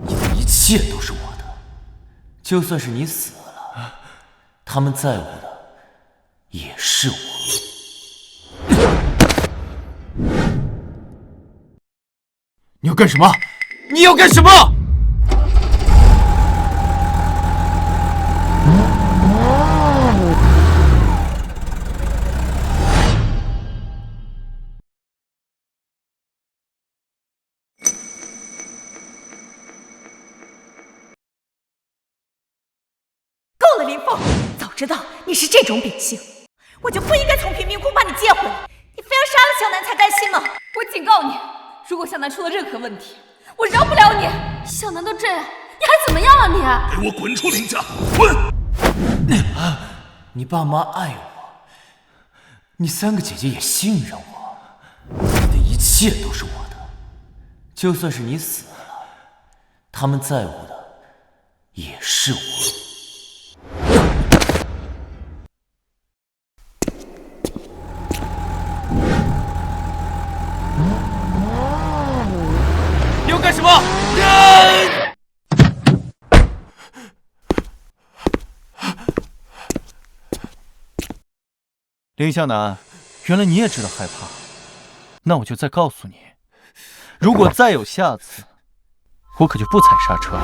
你的一切都是我的。就算是你死了，他们在乎的也是我。你要干什么？你要干什么？够了，林凤！早知道你是这种秉性，我就不应该从贫民窟把你接回来。你非要杀了向南才甘心吗？我警告你，如果向南出了任何问题，我饶不了你。向南都这样，你还怎么样啊你？给我滚出林家，滚！你爸妈爱我，你3个姐姐也信任我，你的一切都是我的。就算是你死了，他们在乎的也是我。你要干什么？林向南，原来你也知道害怕，那我就再告诉你，如果再有下次，我可就不踩刹车了。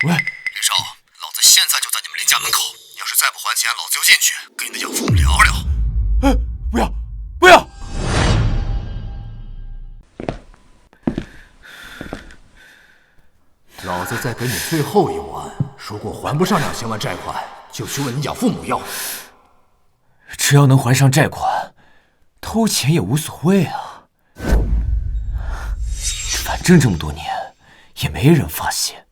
喂，林少，老子现在就在你们林家门口，要是再不还钱，老子就进去跟你的养父母聊聊。不要，不要！老子再给你最后1万，如果还不上2000万债款，就去问你养父母要。只要能还上债款，偷钱也无所谓啊。反正这么多年也没人发现。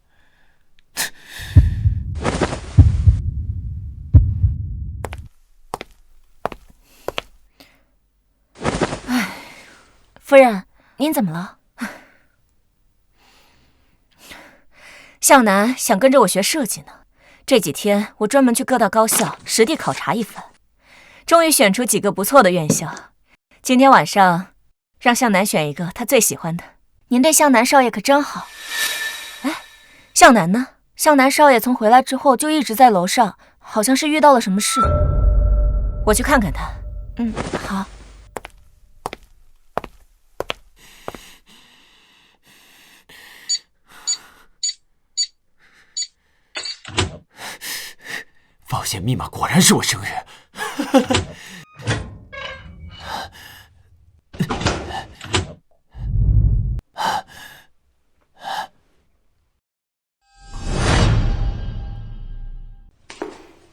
夫人，您怎么了？向南想跟着我学设计呢，这几天我专门去各大高校实地考察一番，终于选出几个不错的院校。今天晚上让向南选一个他最喜欢的。您对向南少爷可真好。哎，向南呢？向南少爷从回来之后就一直在楼上，好像是遇到了什么事。我去看看他。好。保险密码果然是我生日。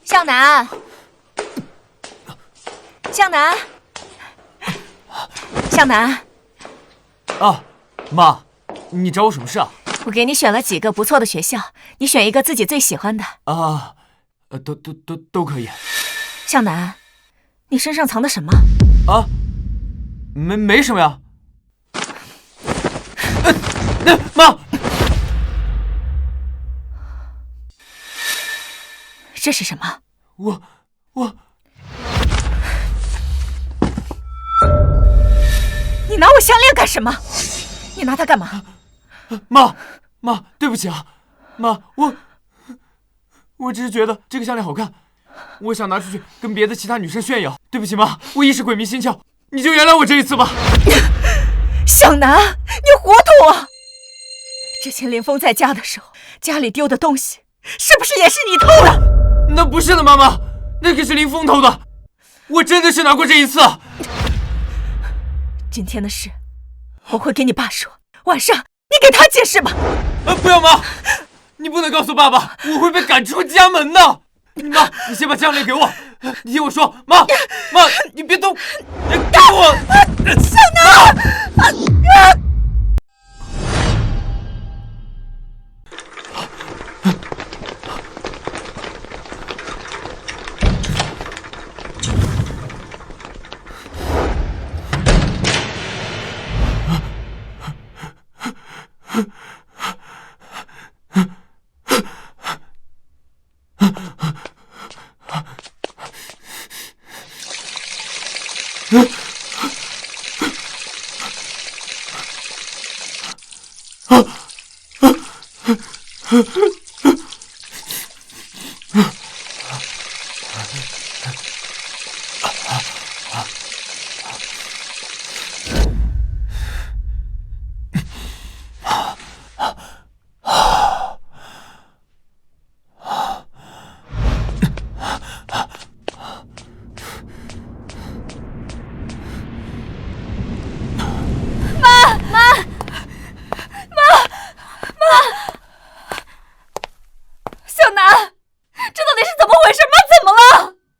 向南，向南，向南。啊，妈，你找我什么事啊？我给你选了几个不错的学校，你选一个自己最喜欢的。啊，都可以。向南，你身上藏的什么？啊，没什么呀。妈。这是什么？我，你拿我项链干什么？你拿它干嘛？妈，对不起啊，妈，我只是觉得这个项链好看，我想拿出去跟别的其他女生炫耀。对不起妈，我一时鬼迷心窍，你就原谅我这一次吧。小南，你糊涂啊！之前林峰在家的时候，家里丢的东西，是不是也是你偷的？那不是的，妈妈，那可是林峰偷的，我真的是拿过这一次。今天的事，我会给你爸说，晚上你给他解释吧。不要妈，你不能告诉爸爸，我会被赶出家门的。妈，你先把项链给我，你听我说，妈，你别动，给我，小南。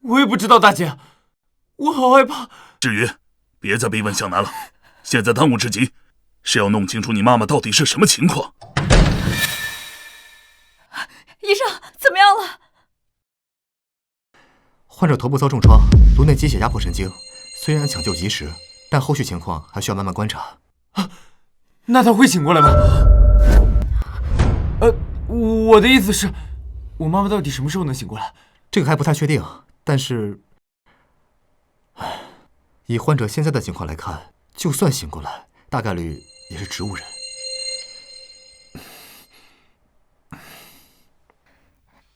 我也不知道，大姐，我好害怕。志云，别再逼问向南了，现在当务之急是要弄清楚你妈妈到底是什么情况。医生，怎么样了？患者头部遭重创，颅内积血压迫神经，虽然抢救及时，但后续情况还需要慢慢观察。那他会醒过来吗？我的意思是，我妈妈到底什么时候能醒过来？这个还不太确定，但是，以患者现在的情况来看，就算醒过来，大概率也是植物人。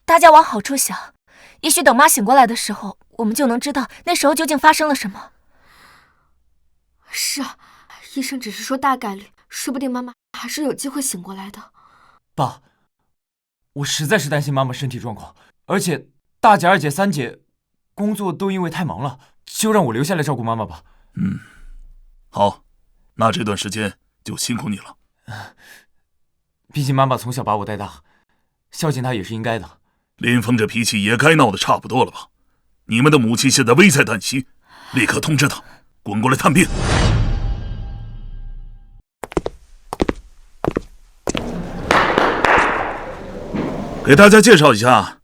大家往好处想，也许等妈醒过来的时候，我们就能知道那时候究竟发生了什么。是啊，医生只是说大概率，说不定妈妈还是有机会醒过来的。爸，我实在是担心妈妈身体状况，而且大姐、二姐、三姐工作都因为太忙了，就让我留下来照顾妈妈吧。好，那这段时间就辛苦你了。毕竟妈妈从小把我带大，孝敬她也是应该的。林峰这脾气也该闹得差不多了吧？你们的母亲现在危在旦夕，立刻通知她滚过来探病。给大家介绍一下，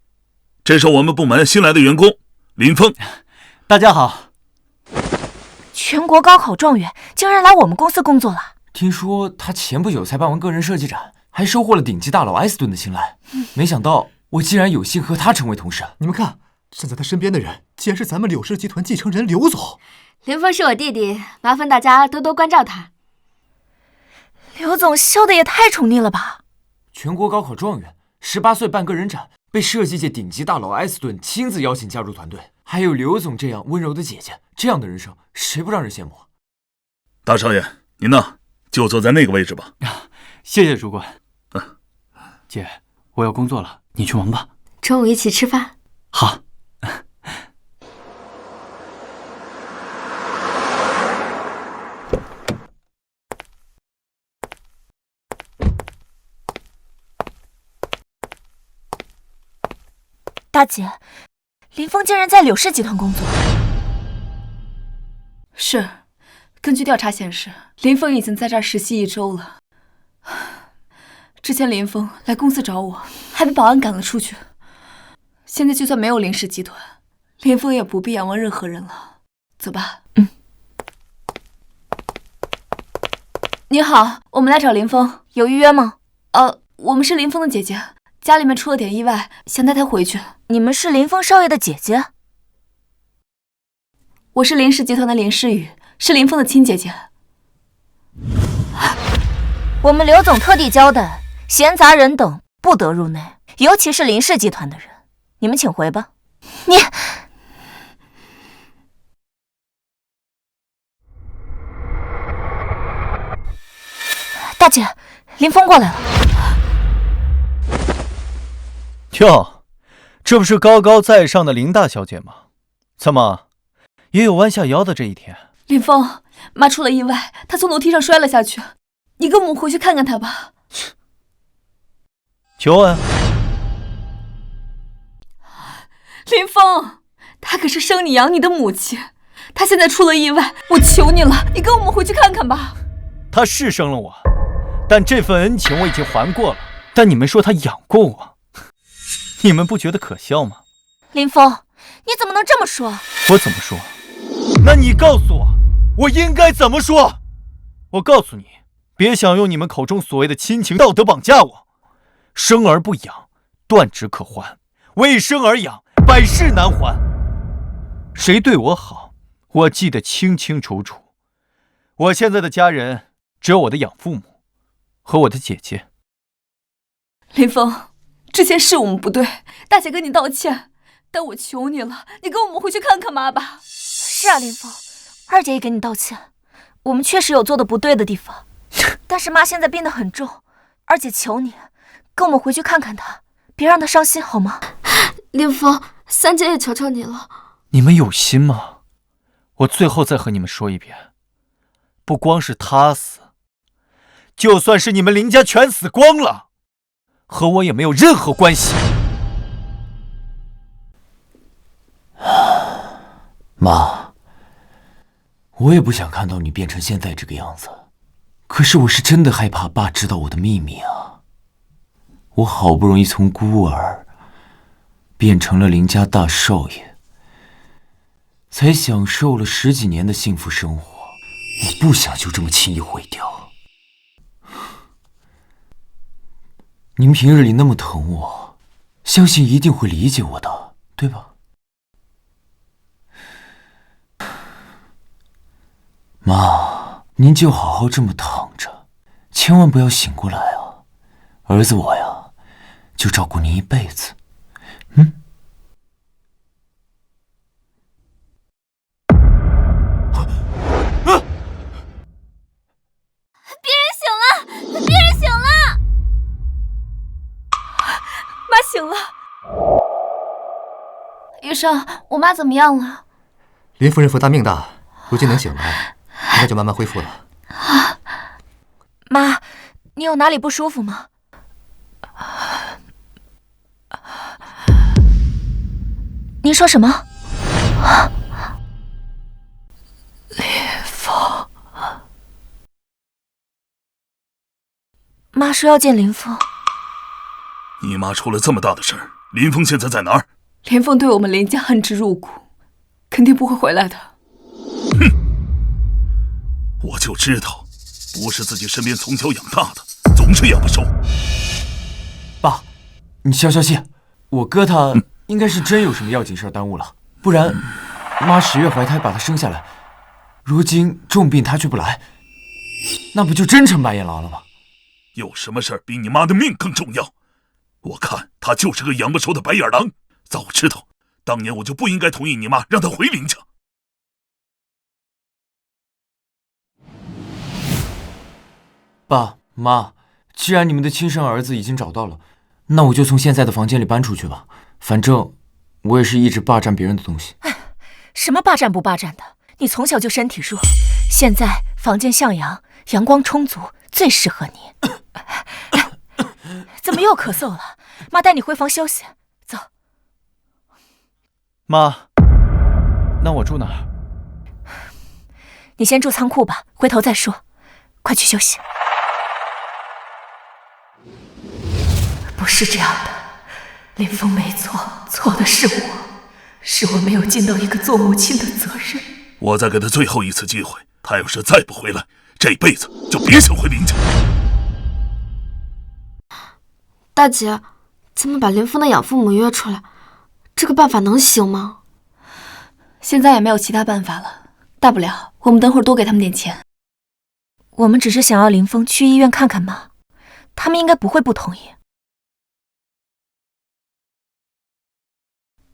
这是我们部门新来的员工林峰。大家好。全国高考状元竟然来我们公司工作了。听说他前不久才办完个人设计展，还收获了顶级大佬埃斯顿的青睐。没想到我竟然有幸和他成为同事。你们看，站在他身边的人，竟然是咱们柳氏集团继承人刘总。林峰是我弟弟，麻烦大家多多关照他。刘总秀的也太宠溺了吧！全国高考状元，18岁办个人展，被设计界顶级大佬埃斯顿亲自邀请加入团队。还有刘总这样温柔的姐姐，这样的人生谁不让人羡慕？大少爷，您呢？就坐在那个位置吧。谢谢主管。姐，我要工作了，你去忙吧。中午一起吃饭。好。大姐，林峰竟然在柳氏集团工作。是，根据调查显示，林峰已经在这儿实习1周了。之前林峰来公司找我，还被保安赶了出去。现在就算没有林氏集团，林峰也不必仰望任何人了。走吧。你好，我们来找林峰，有预约吗？我们是林峰的姐姐，家里面出了点意外，想带他回去。你们是林峰少爷的姐姐？我是林氏集团的林诗雨，是林峰的亲姐姐。我们刘总特地交代，闲杂人等不得入内，尤其是林氏集团的人。你们请回吧。你，大姐，林峰过来了。哟，这不是高高在上的林大小姐吗？怎么，也有弯下腰的这一天？林峰，妈出了意外，她从楼梯上摔了下去，你跟我们回去看看她吧。求恩，林峰，她可是生你养你的母亲，她现在出了意外，我求你了，你跟我们回去看看吧。她是生了我，但这份恩情我已经还过了。但你们说她养过我，你们不觉得可笑吗？林峰，你怎么能这么说？我怎么说？那你告诉我，我应该怎么说？我告诉你，别想用你们口中所谓的亲情道德绑架我。生而不养，断指可还；为生而养，百世难还。谁对我好，我记得清清楚楚。我现在的家人只有我的养父母和我的姐姐。林峰，之前是我们不对，大姐跟你道歉，但我求你了，你跟我们回去看看妈吧。是啊，林峰，二姐也给你道歉，我们确实有做的不对的地方，但是妈现在病得很重，二姐求你，跟我们回去看看她，别让她伤心好吗？林峰，三姐也求求你了。你们有心吗？我最后再和你们说一遍，不光是她死，就算是你们林家全死光了，和我也没有任何关系。妈，我也不想看到你变成现在这个样子，可是我是真的害怕爸知道我的秘密啊。我好不容易从孤儿变成了林家大少爷，才享受了10几年的幸福生活，我不想就这么轻易毁掉。您平日里那么疼我，相信一定会理解我的，对吧？妈，您就好好这么躺着，千万不要醒过来啊！儿子我呀，就照顾您一辈子。别人醒了！别人醒了！妈醒了。医生，我妈怎么样了？林夫人福大命大，如今能醒来，应该就慢慢恢复了。妈，你有哪里不舒服吗？您说什么？林峰，妈说要见林峰。你妈出了这么大的事儿，林峰现在在哪儿？林峰对我们林家恨之入骨，肯定不会回来的。哼，我就知道，不是自己身边从小养大的，总是养不熟。爸，你消消气，我哥他应该是真有什么要紧事耽误了，不然妈10月怀胎把他生下来，如今重病他却不来，那不就真成白眼狼了吗？有什么事儿比你妈的命更重要？我看他就是个养不熟的白眼狼。早知道，当年我就不应该同意你妈让他回林家。爸妈，既然你们的亲生儿子已经找到了，那我就从现在的房间里搬出去吧。反正我也是一直霸占别人的东西。什么霸占不霸占的？你从小就身体弱，现在房间向阳，阳光充足，最适合你。怎么又咳嗽了？妈带你回房休息。走。妈，那我住哪儿？你先住仓库吧，回头再说。快去休息。不是这样的，林峰没错，错的是我没有尽到一个做母亲的责任。我再给他最后一次机会，他要是再不回来，这辈子就别想回林家。大姐，咱们把林峰的养父母约出来，这个办法能行吗？现在也没有其他办法了，大不了我们等会儿多给他们点钱。我们只是想要林峰去医院看看嘛，他们应该不会不同意。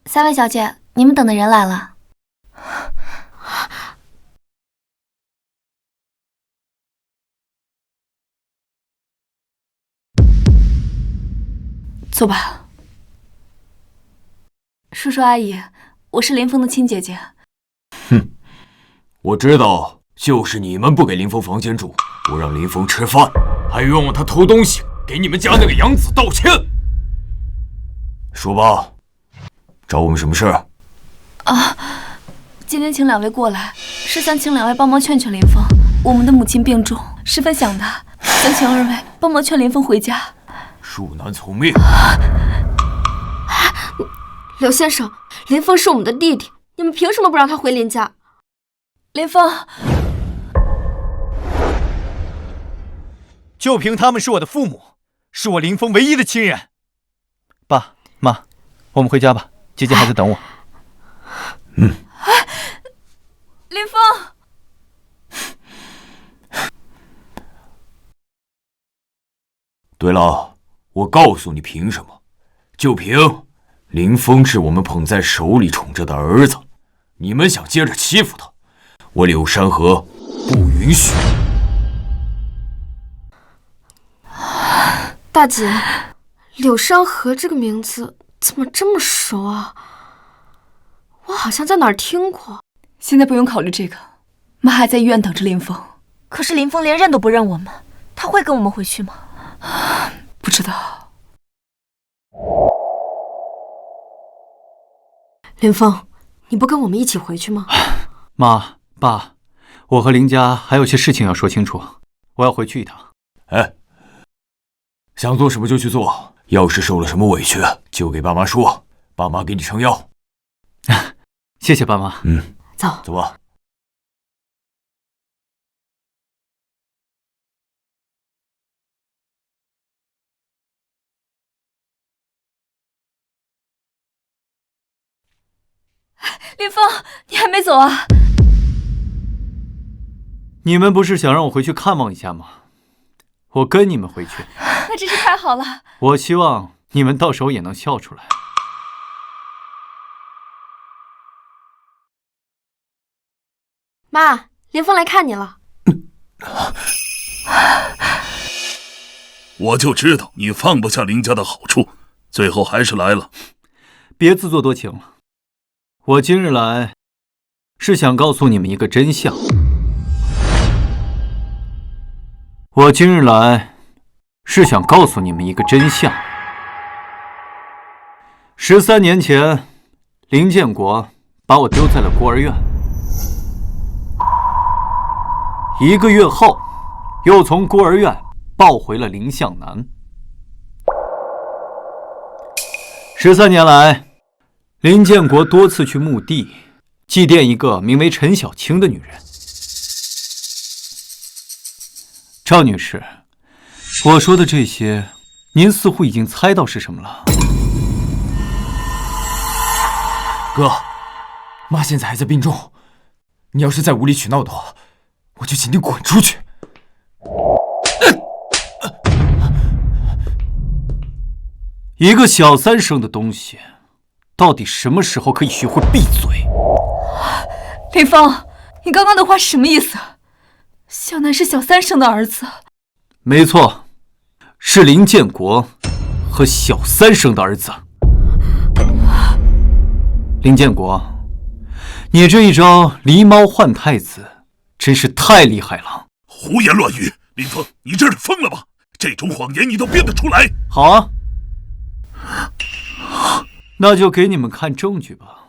3位小姐，你们等的人来了。坐吧。叔叔阿姨，我是林峰的亲姐姐。哼，我知道，就是你们不给林峰房间住，不让林峰吃饭，还冤枉他偷东西，给你们家那个养子道歉。说吧，找我们什么事？啊，今天请2位过来，是想请2位帮忙劝劝林峰。我们的母亲病重，十分想他，想请2位帮忙劝林峰回家。恕难从命。刘先生，林峰是我们的弟弟，你们凭什么不让他回林家？林峰，就凭他们是我的父母，是我林峰唯一的亲人。爸妈，我们回家吧，姐姐还在等我。林峰。对了，我告诉你凭什么？就凭林峰是我们捧在手里宠着的儿子，你们想接着欺负他，我柳山河不允许。大姐，柳山河这个名字怎么这么熟啊？我好像在哪儿听过。现在不用考虑这个，妈还在医院等着林峰。可是林峰连认都不认我们，他会跟我们回去吗？不知道。林峰，你不跟我们一起回去吗？妈爸，我和林家还有些事情要说清楚，我要回去一趟。哎，想做什么就去做，要是受了什么委屈，就给爸妈说，爸妈给你撑腰。谢谢爸妈。走吧。林峰，你还没走啊？你们不是想让我回去看望一下吗？我跟你们回去。那真是太好了。我希望你们到时候也能笑出来。妈，林峰来看你了。我就知道你放不下林家的好处，最后还是来了。别自作多情了。我今日来，是想告诉你们一个真相。我今日来，是想告诉你们一个真相。13年前，林建国把我丢在了孤儿院。1个月后，又从孤儿院抱回了林向南。13年来，林建国多次去墓地祭奠一个名为陈小青的女人。赵女士，我说的这些，您似乎已经猜到是什么了。哥，妈现在还在病重，你要是再无理取闹的话，我就请你滚出去。一个小3生的东西，到底什么时候可以学会闭嘴？林峰，你刚刚的话是什么意思？小南是小3生的儿子。没错，是林建国和小3生的儿子。林建国，你这一招狸猫换太子，真是太厉害了。胡言乱语，林峰，你这是疯了吧？这种谎言你都编得出来？好啊，那就给你们看证据吧。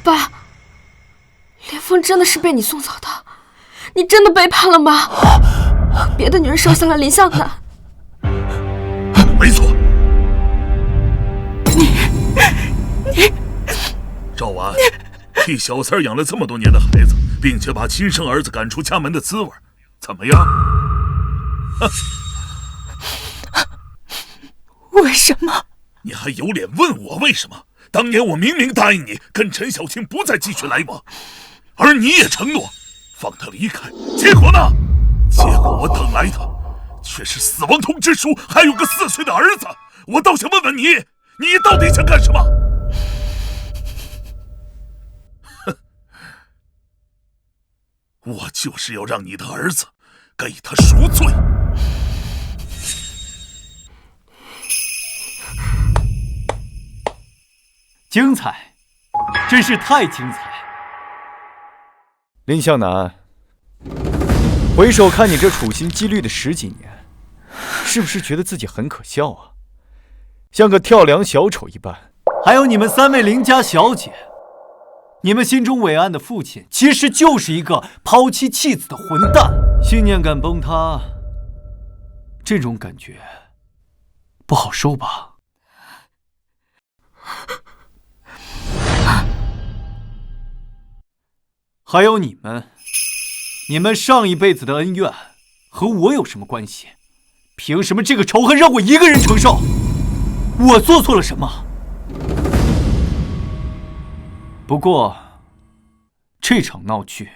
爸，林峰真的是被你送走的，你真的背叛了妈，别的女人生下了林向南。没错。替小三养了这么多年的孩子，并且把亲生儿子赶出家门的滋味，怎么样？为什么？你还有脸问我为什么？当年我明明答应你跟陈小青不再继续来往，而你也承诺放他离开，结果呢？结果我等来的却是死亡通知书，还有个4岁的儿子。我倒想问问你，你到底想干什么？哼，我就是要让你的儿子给他赎罪。精彩，真是太精彩！林向南，回首看你这处心积虑的10几年，是不是觉得自己很可笑啊？像个跳梁小丑一般。还有你们3位林家小姐，你们心中伟岸的父亲，其实就是一个抛妻弃子的混蛋。信念感崩塌，这种感觉不好受吧？还有你们上一辈子的恩怨和我有什么关系？凭什么这个仇恨让我一个人承受？我做错了什么？不过这场闹剧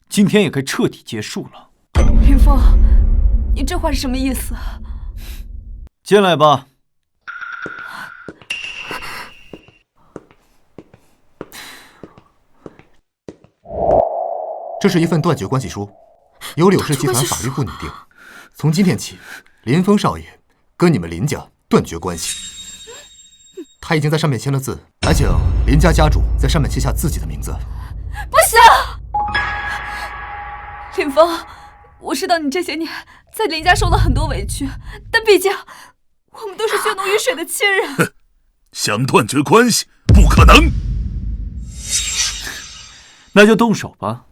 今天也该彻底结束了。林峰，你这话是什么意思？进来吧。这是一份断绝关系书，由柳氏集团法律部拟定。从今天起，林峰少爷跟你们林家断绝关系。他已经在上面签了字，还请林家家主在上面签下自己的名字。不行，林峰，我知道你这些年在林家受了很多委屈，但毕竟我们都是血浓于水的亲人。想断绝关系，不可能。那就动手吧。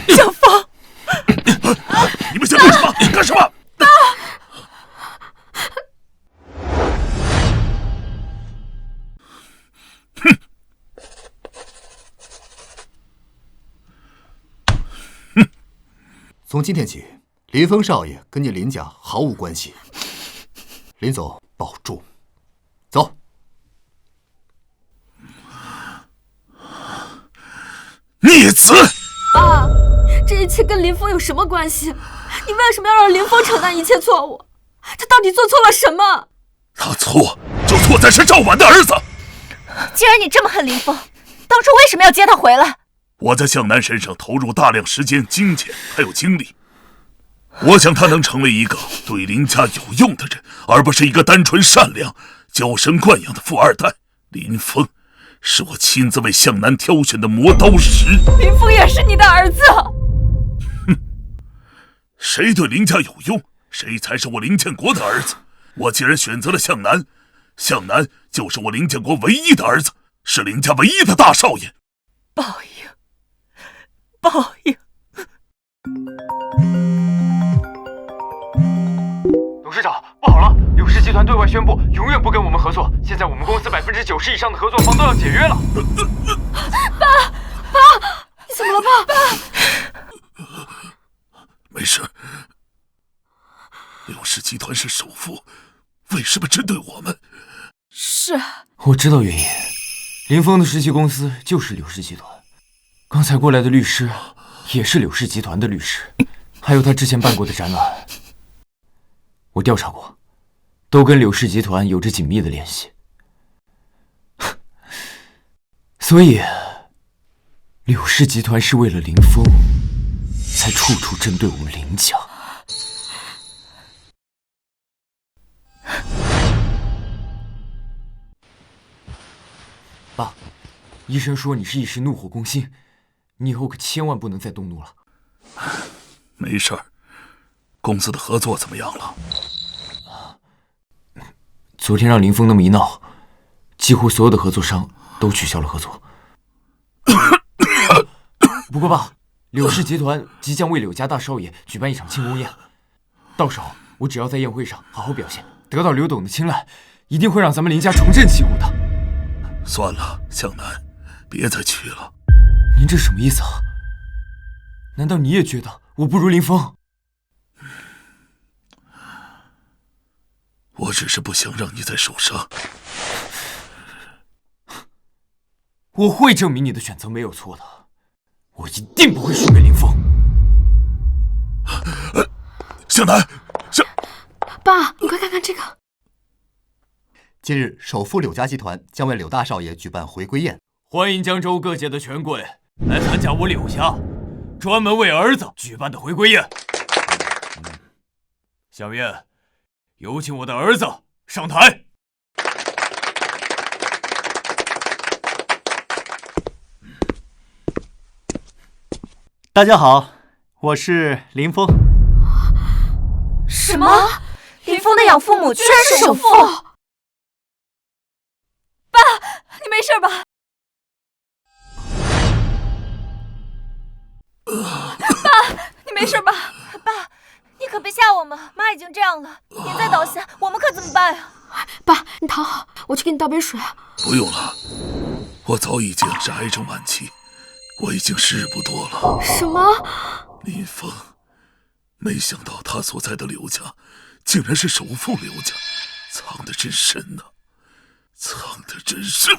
小芳，你们想干什么？干什么？从今天起，林峰少爷跟你林家毫无关系。林总，保重。走。孽子！爸，这一切跟林峰有什么关系？你为什么要让林峰承担一切错误？他到底做错了什么？他错就错在是赵婉的儿子。既然你这么恨林峰，当初为什么要接他回来？我在向南身上投入大量时间、金钱还有精力，我想他能成为一个对林家有用的人，而不是一个单纯善良、娇生惯养的富二代。林峰是我亲自为向南挑选的磨刀石。林峰也是你的儿子。哼，谁对林家有用，谁才是我林建国的儿子。我既然选择了向南，向南就是我林建国唯一的儿子，是林家唯一的大少爷。报应，报应。董事长，不好了！柳氏集团对外宣布永远不跟我们合作，现在我们公司90%以上的合作方都要解约了。爸，你怎么了，爸？没事。柳氏集团是首富，为什么针对我们？是，我知道原因。林峰的实习公司就是柳氏集团，刚才过来的律师也是柳氏集团的律师，还有他之前办过的展览，我调查过，都跟柳氏集团有着紧密的联系。所以，柳氏集团是为了林峰，才处处针对我们林家。爸，医生说你是一时怒火攻心，你以后可千万不能再动怒了。没事儿，公司的合作怎么样了？昨天让林峰那么一闹，几乎所有的合作商都取消了合作。不过爸，柳氏集团即将为柳家大少爷举办一场庆功宴，到时候我只要在宴会上好好表现，得到刘董的青睐，一定会让咱们林家重振旗鼓的。算了，向南，别再去了。您这什么意思啊？难道你也觉得我不如林峰？我只是不想让你再受伤。我会证明你的选择没有错的，我一定不会输给林峰。向南，爸，你快看看这个。近日，首富柳家集团将为柳大少爷举办回归宴，欢迎江州各界的权贵来参加我柳家专门为儿子举办的回归宴。下面有请我的儿子上台。大家好，我是林峰。什么？林峰的养父母居然是首富？爸，你没事吧？爸，你没事吧？爸，你可别吓我们，妈已经这样了，您再倒下，我们可怎么办呀？爸，你躺好，我去给你倒杯水。不用了，我早已经是癌症晚期，我已经时日不多了。什么？林峰，没想到他所在的柳家，竟然是首富柳家，藏得真深呐，藏得真深。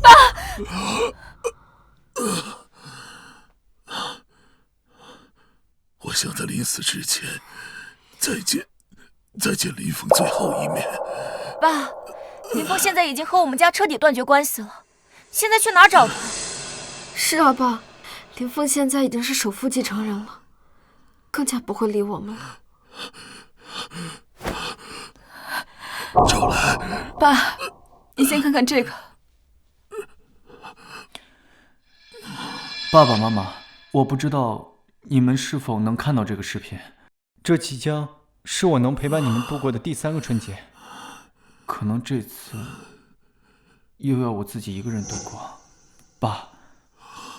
爸！我想在临死之前，再见林峰最后一面。爸，林峰现在已经和我们家彻底断绝关系了，现在去哪儿找他？是啊，爸，林峰现在已经是首富继承人了，更加不会理我们了。赵兰，爸，你先看看这个。爸爸妈妈，我不知道你们是否能看到这个视频。这即将是我能陪伴你们度过的第3个春节，可能这次又要我自己一个人度过。爸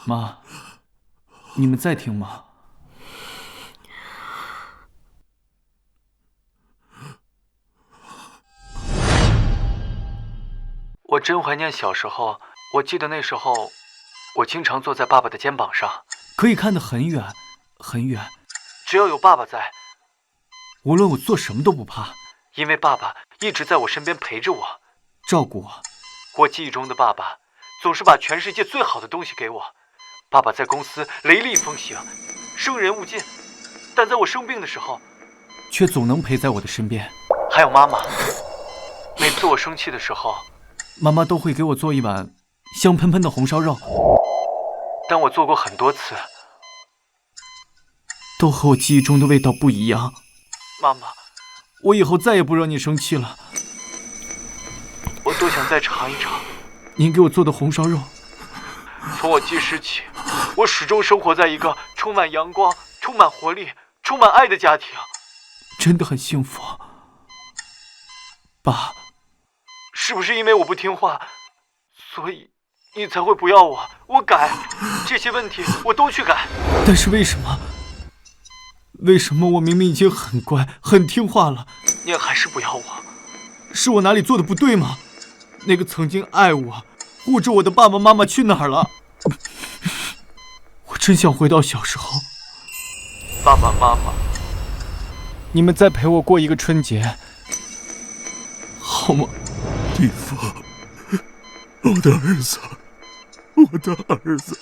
妈，你们在听吗？我真怀念小时候，我记得那时候我经常坐在爸爸的肩膀上，可以看得很远很远。只要有爸爸在，无论我做什么都不怕，因为爸爸一直在我身边陪着我，照顾我。我记忆中的爸爸总是把全世界最好的东西给我。爸爸在公司雷厉风行，生人勿近，但在我生病的时候，却总能陪在我的身边。还有妈妈，每次我生气的时候，妈妈都会给我做一碗香喷喷的红烧肉，但我做过很多次，都和我记忆中的味道不一样。妈妈，我以后再也不惹你生气了。我多想再尝一尝您给我做的红烧肉。从我记事起，我始终生活在一个充满阳光、充满活力、充满爱的家庭，真的很幸福。爸，是不是因为我不听话，所以你才会不要我？我改，这些问题我都去改。但是为什么我明明已经很乖、很听话了，你还是不要我？是我哪里做的不对吗？那个曾经爱我、护着我的爸爸妈妈去哪儿了？我真想回到小时候。爸爸妈妈，你们再陪我过一个春节，好吗？林峰，我的儿子，我的儿子。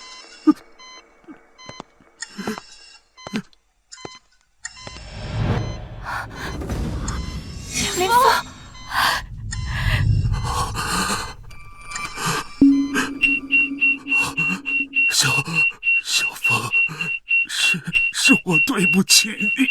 林峰，小峰，是我对不起你。